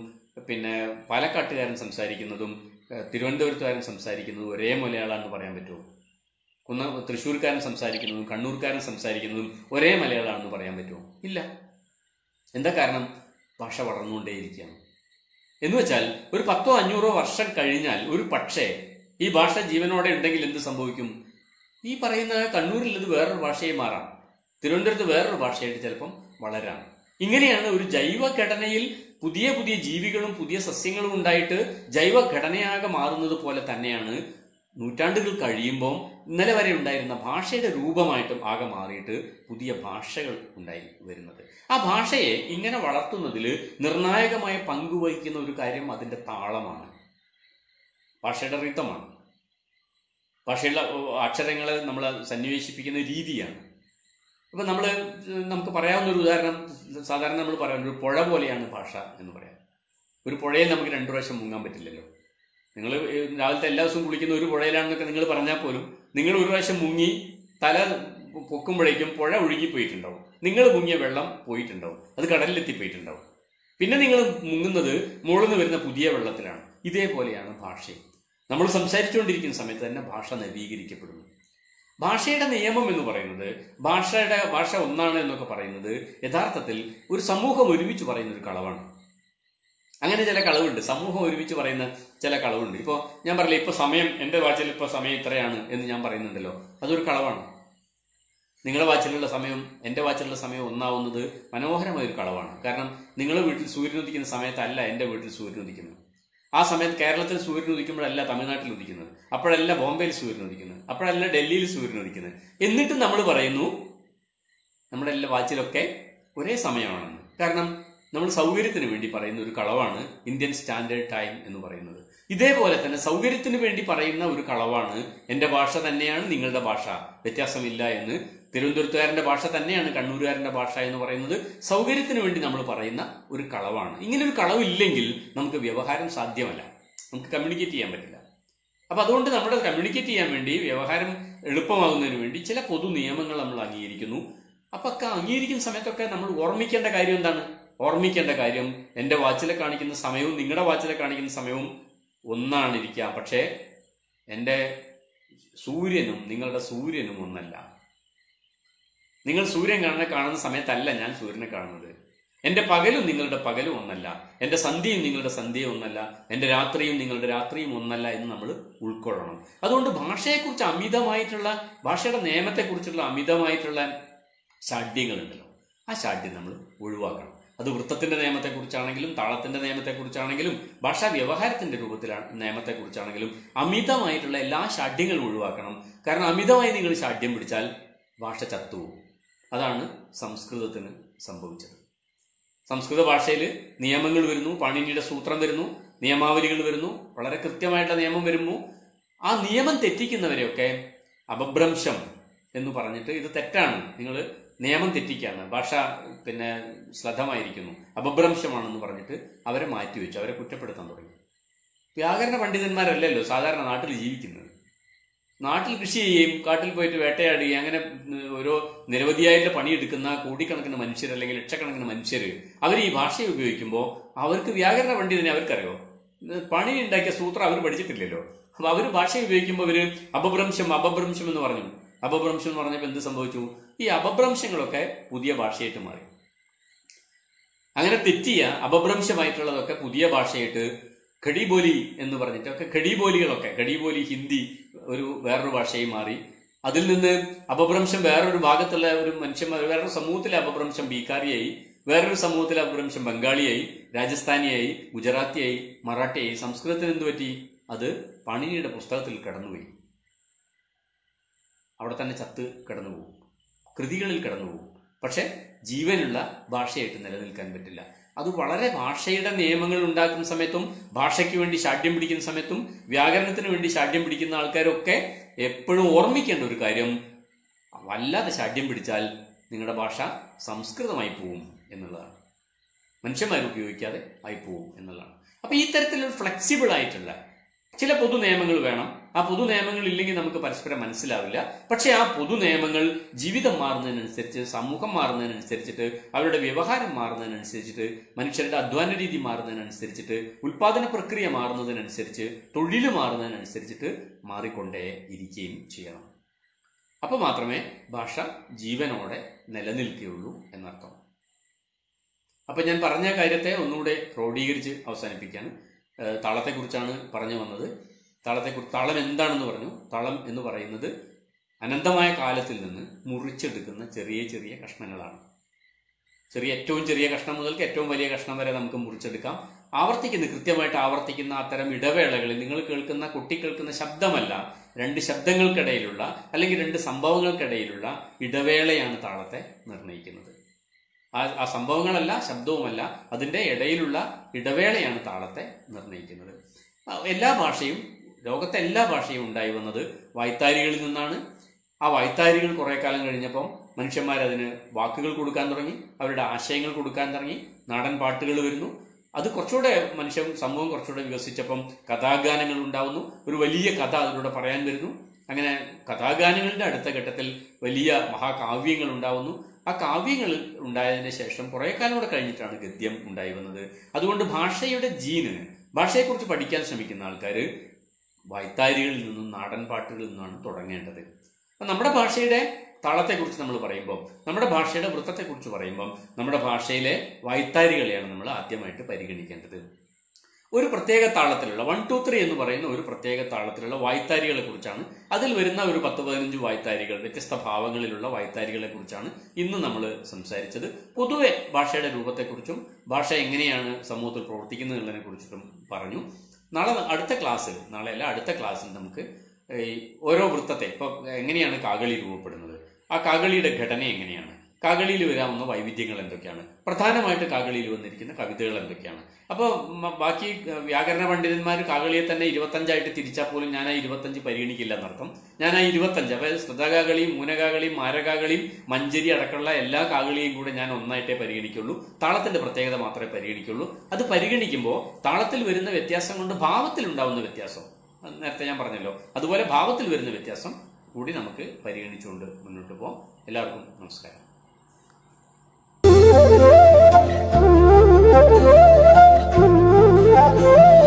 പിന്നെ പാലക്കാട്ടുകാരൻ സംസാരിക്കുന്നതും തിരുവനന്തപുരത്തുകാരൻ സംസാരിക്കുന്നതും ഒരേ മലയാളമാണെന്ന് പറയാൻ പറ്റുമോ? തൃശ്ശൂർക്കാരൻ സംസാരിക്കുന്നതും കണ്ണൂർക്കാരൻ സംസാരിക്കുന്നതും ഒരേ മലയാളമാണെന്ന് പറയാൻ പറ്റുമോ? ഇല്ല. എന്താ കാരണം? ഭാഷ വളർന്നുകൊണ്ടേയിരിക്കുകയാണ്. എന്ന് വെച്ചാൽ ഒരു 10-500 വർഷം കഴിഞ്ഞാൽ ഒരു പക്ഷേ ഈ ഭാഷ ജീവനോടെ ഉണ്ടെങ്കിൽ എന്ത് സംഭവിക്കും? ഈ പറയുന്ന കണ്ണൂരിൽ ഇത് വേറൊരു ഭാഷയായി മാറാം, തിരുവനന്തപുരത്ത് വേറൊരു ഭാഷയായിട്ട് ചിലപ്പം വളരാം. ഇങ്ങനെയാണ് ഒരു ജൈവഘടനയിൽ പുതിയ പുതിയ ജീവികളും പുതിയ സസ്യങ്ങളും ഉണ്ടായിട്ട് ജൈവഘടനയാകെ മാറുന്നത് പോലെ തന്നെയാണ് നൂറ്റാണ്ടുകൾ കഴിയുമ്പോൾ ഇന്നലെ വരെ ഉണ്ടായിരുന്ന ഭാഷയുടെ രൂപമായിട്ടും ആകെ മാറിയിട്ട് പുതിയ ഭാഷകൾ ഉണ്ടായി വരുന്നത്. ആ ഭാഷയെ ഇങ്ങനെ വളർത്തുന്നതിൽ നിർണായകമായ പങ്ക് വഹിക്കുന്ന ഒരു കാര്യം അതിൻ്റെ താളമാണ്, ഭാഷയുടെ റിതമാണ്, ഭാഷയുള്ള അക്ഷരങ്ങളെ നമ്മൾ സന്നിവേശിപ്പിക്കുന്ന രീതിയാണ്. ഇപ്പം നമുക്ക് പറയാവുന്ന ഒരു ഉദാഹരണം, സാധാരണ നമ്മൾ പറയാവുന്ന ഒരു പുഴ പോലെയാണ് ഭാഷ എന്ന് പറയാം. ഒരു പുഴയിൽ നമുക്ക് 2 പ്രാവശ്യം മുങ്ങാൻ പറ്റില്ലല്ലോ. നിങ്ങൾ രാവിലത്തെ എല്ലാ ദിവസവും കുളിക്കുന്ന ഒരു പുഴയിലാണെന്നൊക്കെ നിങ്ങൾ പറഞ്ഞാൽ പോലും നിങ്ങൾ ഒരു പ്രാവശ്യം മുങ്ങി തല പൊക്കുമ്പോഴേക്കും പുഴ ഒഴുകിപ്പോയിട്ടുണ്ടാവും, നിങ്ങൾ മുങ്ങിയ വെള്ളം പോയിട്ടുണ്ടാവും, അത് കടലിലെത്തിപ്പോയിട്ടുണ്ടാവും. പിന്നെ നിങ്ങൾ മുങ്ങുന്നത് മുകളിൽ നിന്ന് വരുന്ന പുതിയ വെള്ളത്തിലാണ്. ഇതേപോലെയാണ് ഭാഷയും. നമ്മൾ സംസാരിച്ചുകൊണ്ടിരിക്കുന്ന സമയത്ത് തന്നെ ഭാഷ നവീകരിക്കപ്പെടുന്നു. ഭാഷയുടെ നിയമം എന്ന് പറയുന്നത്, ഭാഷ ഒന്നാണ് എന്നൊക്കെ പറയുന്നത് യഥാർത്ഥത്തിൽ ഒരു സമൂഹം ഒരുമിച്ച് പറയുന്ന ഒരു കളവാണ്. അങ്ങനെ ചില കളവുണ്ട്, സമൂഹം ഒരുമിച്ച് പറയുന്ന ചില കളവുണ്ട്. ഇപ്പോൾ ഞാൻ പറയില്ല, ഇപ്പോൾ സമയം എൻ്റെ വാച്ചിൽ ഇപ്പോൾ സമയം ഇത്രയാണ് എന്ന് ഞാൻ പറയുന്നുണ്ടല്ലോ, അതൊരു കളവാണ്. നിങ്ങളുടെ വാച്ചിലുള്ള സമയം എൻ്റെ വാച്ചിലുള്ള സമയം ഒന്നാവുന്നത് മനോഹരമായൊരു കളവാണ്. കാരണം നിങ്ങളുടെ വീട്ടിൽ സൂര്യൻ ഉദിക്കുന്ന സമയത്തല്ല എൻ്റെ വീട്ടിൽ സൂര്യൻ ഉദിക്കുന്നത്. ആ സമയത്ത് കേരളത്തിൽ സൂര്യൻ ഉദിക്കുമ്പോഴല്ല തമിഴ്നാട്ടിൽ ഉദിക്കുന്നത്, അപ്പോഴല്ല ബോംബെയിൽ സൂര്യൻ ഉദിക്കുന്നത്, അപ്പോഴല്ല ഡൽഹിയിൽ സൂര്യൻ ഉദിക്കുന്നത്. എന്നിട്ടും നമ്മൾ പറയുന്നു നമ്മുടെ എല്ലാ വാച്ചിലൊക്കെ ഒരേ സമയമാണെന്ന്. കാരണം നമ്മൾ സൗകര്യത്തിന് വേണ്ടി പറയുന്ന ഒരു കളവാണ് ഇന്ത്യൻ സ്റ്റാൻഡേർഡ് ടൈം എന്ന് പറയുന്നത്. ഇതേപോലെ തന്നെ സൗകര്യത്തിന് വേണ്ടി പറയുന്ന ഒരു കളവാണ് എൻ്റെ ഭാഷ തന്നെയാണ് നിങ്ങളുടെ ഭാഷ, വ്യത്യാസമില്ല എന്ന്. തിരുവനന്തപുരത്തുകാരൻ്റെ ഭാഷ തന്നെയാണ് കണ്ണൂരുകാരൻ്റെ ഭാഷ എന്ന് പറയുന്നത് സൗകര്യത്തിന് വേണ്ടി നമ്മൾ പറയുന്ന ഒരു കളവാണ്. ഇങ്ങനെ ഒരു കളവില്ലെങ്കിൽ നമുക്ക് വ്യവഹാരം സാധ്യമല്ല, നമുക്ക് കമ്മ്യൂണിക്കേറ്റ് ചെയ്യാൻ പറ്റില്ല. അപ്പം അതുകൊണ്ട് നമ്മുടെ കമ്മ്യൂണിക്കേറ്റ് ചെയ്യാൻ വേണ്ടി, വ്യവഹാരം എളുപ്പമാകുന്നതിന് വേണ്ടി ചില പൊതു നിയമങ്ങൾ നമ്മൾ അംഗീകരിക്കുന്നു. അപ്പം അംഗീകരിക്കുന്ന സമയത്തൊക്കെ നമ്മൾ ഓർമ്മിക്കേണ്ട കാര്യം എന്താണ്? ഓർമ്മിക്കേണ്ട കാര്യം എൻ്റെ വാച്ചിലെ കാണിക്കുന്ന സമയവും നിങ്ങളുടെ വാച്ചിലെ കാണിക്കുന്ന സമയവും ഒന്നാണിരിക്കാം, പക്ഷേ എൻ്റെ സൂര്യനും നിങ്ങളുടെ സൂര്യനും ഒന്നല്ല. നിങ്ങൾ സൂര്യൻ കാണുന്ന സമയത്തല്ല ഞാൻ സൂര്യനെ കാണുന്നത്. എൻ്റെ പകലും നിങ്ങളുടെ പകലും ഒന്നല്ല, എൻ്റെ സന്ധ്യയും നിങ്ങളുടെ സന്ധ്യയും ഒന്നല്ല, എൻ്റെ രാത്രിയും നിങ്ങളുടെ രാത്രിയും ഒന്നല്ല എന്ന് നമ്മൾ ഉൾക്കൊള്ളണം. അതുകൊണ്ട് ഭാഷയെക്കുറിച്ച് അമിതമായിട്ടുള്ള, ഭാഷയുടെ നിയമത്തെക്കുറിച്ചുള്ള അമിതമായിട്ടുള്ള ശാഠ്യങ്ങളുണ്ടല്ലോ, ആ ശാഠ്യം നമ്മൾ ഒഴിവാക്കണം. അത് വൃത്തത്തിന്റെ നിയമത്തെക്കുറിച്ചാണെങ്കിലും താളത്തിന്റെ നിയമത്തെക്കുറിച്ചാണെങ്കിലും ഭാഷാ വ്യവഹാരത്തിന്റെ രൂപത്തിലാണ് നിയമത്തെക്കുറിച്ചാണെങ്കിലും അമിതമായിട്ടുള്ള എല്ലാ ശാഠ്യങ്ങളും ഒഴിവാക്കണം. കാരണം അമിതമായി നിങ്ങൾ ശാഠ്യം പിടിച്ചാൽ ഭാഷ ചത്തുപോകും. അതാണ് സംസ്കൃതത്തിന് സംഭവിച്ചത്. സംസ്കൃത ഭാഷയിൽ നിയമങ്ങൾ വരുന്നു, പാണിനിയുടെ സൂത്രം വരുന്നു, നിയമാവലികൾ വരുന്നു, വളരെ കൃത്യമായിട്ടുള്ള നിയമം വരുന്നു. ആ നിയമം തെറ്റിക്കുന്നവരെയൊക്കെ അപഭ്രംശം എന്ന് പറഞ്ഞിട്ട് ഇത് തെറ്റാണ്, നിങ്ങൾ നിയമം തെറ്റിക്കാണ്, ഭാഷ ശ്ലഥമായിരിക്കുന്നു, അപഭ്രംശമാണെന്ന് പറഞ്ഞിട്ട് അവരെ മാറ്റിവെച്ചു, അവരെ കുറ്റപ്പെടുത്താൻ തുടങ്ങി. വ്യാകരണ പണ്ഡിതന്മാരല്ലല്ലോ സാധാരണ നാട്ടിൽ ജീവിക്കുന്നത്. നാട്ടിൽ കൃഷി ചെയ്യുകയും കാട്ടിൽ പോയിട്ട് വേട്ടയാടുകയും അങ്ങനെ ഓരോ നിരവധിയായിട്ടുള്ള പണിയെടുക്കുന്ന കോടിക്കണക്കിന് മനുഷ്യർ അല്ലെങ്കിൽ ലക്ഷക്കണക്കിന് മനുഷ്യർ അവർ ഈ ഭാഷയെ ഉപയോഗിക്കുമ്പോൾ അവർക്ക് വ്യാകരണ പണ്ഡിതനെ അവർക്കറിയോ? പണി ഉണ്ടാക്കിയ സൂത്രം അവർ പഠിച്ചിട്ടില്ലല്ലോ. അപ്പൊ അവർ ഭാഷ ഉപയോഗിക്കുമ്പോൾ അവർ അപഭ്രംശം എന്ന് പറഞ്ഞു. അപഭ്രംശം എന്ന് പറഞ്ഞപ്പോൾ എന്ത് സംഭവിച്ചു? ഈ അപഭ്രംശങ്ങളൊക്കെ പുതിയ ഭാഷയായിട്ട് മാറി. അങ്ങനെ തെറ്റിയ അപഭ്രംശമായിട്ടുള്ളതൊക്കെ പുതിയ ഭാഷയായിട്ട് ഖടിബോലി എന്ന് പറഞ്ഞിട്ടൊക്കെ ഖടിബോലി ഹിന്ദി വേറൊരു ഭാഷയായി മാറി. അതിൽ നിന്ന് അപഭ്രംശം വേറൊരു ഭാഗത്തുള്ള ഒരു വേറൊരു സമൂഹത്തിലെ അപഭ്രംശം ബീഹാറിയായി, വേറൊരു സമൂഹത്തിലെ അപഭ്രംശം ബംഗാളിയായി, രാജസ്ഥാനിയായി, ഗുജറാത്തിയായി, മറാഠിയായി. സംസ്കൃതത്തിന് എന്തു പറ്റി? അത് പാണിനിയുടെ പുസ്തകത്തിൽ കടന്നുപോയി. അവിടെ തന്നെ ചത്ത് കടന്നുപോകും, കൃതികളിൽ കടന്നുപോകും. പക്ഷെ ജീവനുള്ള ഭാഷയായിട്ട് നിലനിൽക്കാൻ പറ്റില്ല. അത് വളരെ ഭാഷയുടെ നിയമങ്ങൾ ഉണ്ടാക്കുന്ന സമയത്തും ഭാഷയ്ക്ക് വേണ്ടി ശാഠ്യം പിടിക്കുന്ന സമയത്തും വ്യാകരണത്തിന് വേണ്ടി ശാഠ്യം പിടിക്കുന്ന ആൾക്കാരൊക്കെ എപ്പോഴും ഓർമ്മിക്കേണ്ട ഒരു കാര്യം, വല്ലാതെ ശാഠ്യം പിടിച്ചാൽ നിങ്ങളുടെ ഭാഷ സംസ്കൃതമായി പോവും എന്നുള്ളതാണ്. മനുഷ്യന്മാർ ഉപയോഗിക്കാതെ ആയിപ്പോവും എന്നുള്ളതാണ്. അപ്പൊ ഈ തരത്തിലൊരു ഫ്ലെക്സിബിൾ ആയിട്ടുള്ള ചില പൊതു നിയമങ്ങൾ വേണം. ആ പൊതു നിയമങ്ങൾ ഇല്ലെങ്കിൽ നമുക്ക് പരസ്പരം മനസ്സിലാവില്ല. പക്ഷെ ആ പൊതു നിയമങ്ങൾ ജീവിതം മാറുന്നതിനനുസരിച്ച്, സമൂഹം മാറുന്നതിനനുസരിച്ചിട്ട്, അവരുടെ വ്യവഹാരം മാറുന്നതിനനുസരിച്ചിട്ട്, മനുഷ്യരുടെ അധ്വാന രീതി മാറുന്നതിനനുസരിച്ചിട്ട്, ഉൽപാദന പ്രക്രിയ മാറുന്നതിനനുസരിച്ച്, തൊഴിൽ മാറുന്നതിനനുസരിച്ചിട്ട് മാറിക്കൊണ്ടേ ഇരിക്കുകയും ചെയ്യണം. അപ്പൊ മാത്രമേ ഭാഷ ജീവനോടെ നിലനിൽക്കുകയുള്ളൂ എന്നർത്ഥം. അപ്പൊ ഞാൻ പറഞ്ഞ കാര്യത്തെ ഒന്നുകൂടെ ക്രോഡീകരിച്ച് അവസാനിപ്പിക്കാണ്. താളത്തെക്കുറിച്ചാണ് പറഞ്ഞു വന്നത്. താളം എന്താണെന്ന് പറഞ്ഞു. താളം എന്ന് പറയുന്നത് അനന്തമായ കാലത്തിൽ നിന്ന് മുറിച്ചെടുക്കുന്ന ചെറിയ ചെറിയ കഷ്ണങ്ങളാണ്. ഏറ്റവും ചെറിയ കഷ്ണം മുതൽക്ക് ഏറ്റവും വലിയ കഷ്ണം വരെ നമുക്ക് മുറിച്ചെടുക്കാം. കൃത്യമായിട്ട് ആവർത്തിക്കുന്ന അത്തരം ഇടവേളകളിൽ നിങ്ങൾ കേൾക്കുന്ന, കുട്ടി കേൾക്കുന്ന ശബ്ദമല്ല, രണ്ട് ശബ്ദങ്ങൾക്കിടയിലുള്ള അല്ലെങ്കിൽ രണ്ട് സംഭവങ്ങൾക്കിടയിലുള്ള ഇടവേളയാണ് താളത്തെ നിർണ്ണയിക്കുന്നത്. ആ സംഭവങ്ങളല്ല, ശബ്ദവുമല്ല, അതിൻ്റെ ഇടയിലുള്ള ഇടവേളയാണ് താളത്തെ നിർണ്ണയിക്കുന്നത്. എല്ലാ ഭാഷയും, ലോകത്തെ എല്ലാ ഭാഷയും ഉണ്ടായി വന്നത് വായ്ത്താരികളിൽ നിന്നാണ്. ആ വായ്ത്താരികൾ കുറെ കാലം കഴിഞ്ഞപ്പം മനുഷ്യന്മാരതിന് വാക്കുകൾ കൊടുക്കാൻ തുടങ്ങി, അവരുടെ ആശയങ്ങൾ കൊടുക്കാൻ തുടങ്ങി, നാടൻ പാട്ടുകൾ വരുന്നു. അത് കുറച്ചുകൂടെ സമൂഹം കുറച്ചുകൂടെ വികസിച്ചപ്പം കഥാഗാനങ്ങൾ ഉണ്ടാവുന്നു. ഒരു വലിയ കഥ അതിലൂടെ പറയാൻ വരുന്നു. അങ്ങനെ കഥാഗാനങ്ങളുടെ അടുത്ത ഘട്ടത്തിൽ വലിയ മഹാകാവ്യങ്ങൾ ഉണ്ടാവുന്നു. ആ കാവ്യങ്ങൾ ഉണ്ടായതിന് ശേഷം കുറെ കാലം കൂടെ കഴിഞ്ഞിട്ടാണ് ഗദ്യം ഉണ്ടായി വന്നത്. അതുകൊണ്ട് ഭാഷയുടെ ഭാഷയെക്കുറിച്ച് പഠിക്കാൻ ശ്രമിക്കുന്ന ആൾക്കാർ വായ്ത്താരികളിൽ നിന്നും നാടൻ പാട്ടുകളിൽ നിന്നാണ് തുടങ്ങേണ്ടത്. അപ്പം നമ്മുടെ ഭാഷയുടെ താളത്തെക്കുറിച്ച് നമ്മൾ പറയുമ്പോൾ, നമ്മുടെ ഭാഷയുടെ വൃത്തത്തെക്കുറിച്ച് പറയുമ്പം നമ്മുടെ ഭാഷയിലെ വായ്ത്താരികളെയാണ് നമ്മൾ ആദ്യമായിട്ട് പരിഗണിക്കേണ്ടത്. ഒരു പ്രത്യേക താളത്തിലുള്ള 1, 2, 3 എന്ന് പറയുന്ന ഒരു പ്രത്യേക താളത്തിലുള്ള വായ്ത്താരികളെ കുറിച്ചാണ്, അതിൽ വരുന്ന ഒരു 10-15 വായ്ത്താരികൾ, വ്യത്യസ്ത ഭാവങ്ങളിലുള്ള വായ്ത്താരികളെ കുറിച്ചാണ് ഇന്ന് നമ്മൾ സംസാരിച്ചത്. പൊതുവെ ഭാഷയുടെ രൂപത്തെക്കുറിച്ചും ഭാഷ എങ്ങനെയാണ് സമൂഹത്തിൽ പ്രവർത്തിക്കുന്നതിനെ കുറിച്ചിട്ടും പറഞ്ഞു. അടുത്ത ക്ലാസ്സിൽ നമുക്ക് ഓരോ വൃത്തത്തെ, ഇപ്പൊ എങ്ങനെയാണ് കാകളി രൂപപ്പെടുന്നത്, ആ കാകളിയുടെ ഘടന എങ്ങനെയാണ്, കാകളിയിൽ വരാവുന്ന വൈവിധ്യങ്ങൾ എന്തൊക്കെയാണ്, പ്രധാനമായിട്ട് കാകളിയിൽ വന്നിരിക്കുന്ന കവിതകൾ എന്തൊക്കെയാണ്. അപ്പോൾ ബാക്കി വ്യാകരണ പണ്ഡിതന്മാർ കാകളിയെ തന്നെ 25ആയിട്ട് തിരിച്ചാൽ പോലും ഞാൻ ആ 25 പരിഗണിക്കില്ല എന്നർത്ഥം. ഞാൻ ആ 25, അതായത് ശ്രദ്ധകാകളിയും മൂനകാകളിയും മാരകാകളിയും മഞ്ചരി അടക്കമുള്ള എല്ലാ കാകളിയും കൂടെ ഞാൻ ഒന്നായിട്ടേ പരിഗണിക്കുള്ളൂ. താളത്തിന്റെ പ്രത്യേകത മാത്രമേ പരിഗണിക്കുള്ളൂ. അത് പരിഗണിക്കുമ്പോൾ താളത്തിൽ വരുന്ന വ്യത്യാസം കൊണ്ട് ഭാവത്തിൽ ഉണ്ടാവുന്ന വ്യത്യാസം, നേരത്തെ ഞാൻ പറഞ്ഞല്ലോ, അതുപോലെ ഭാവത്തിൽ വരുന്ന വ്യത്യാസം കൂടി നമുക്ക് പരിഗണിച്ചുകൊണ്ട് മുന്നോട്ട് പോകാം. എല്ലാവർക്കും നമസ്കാരം. Oh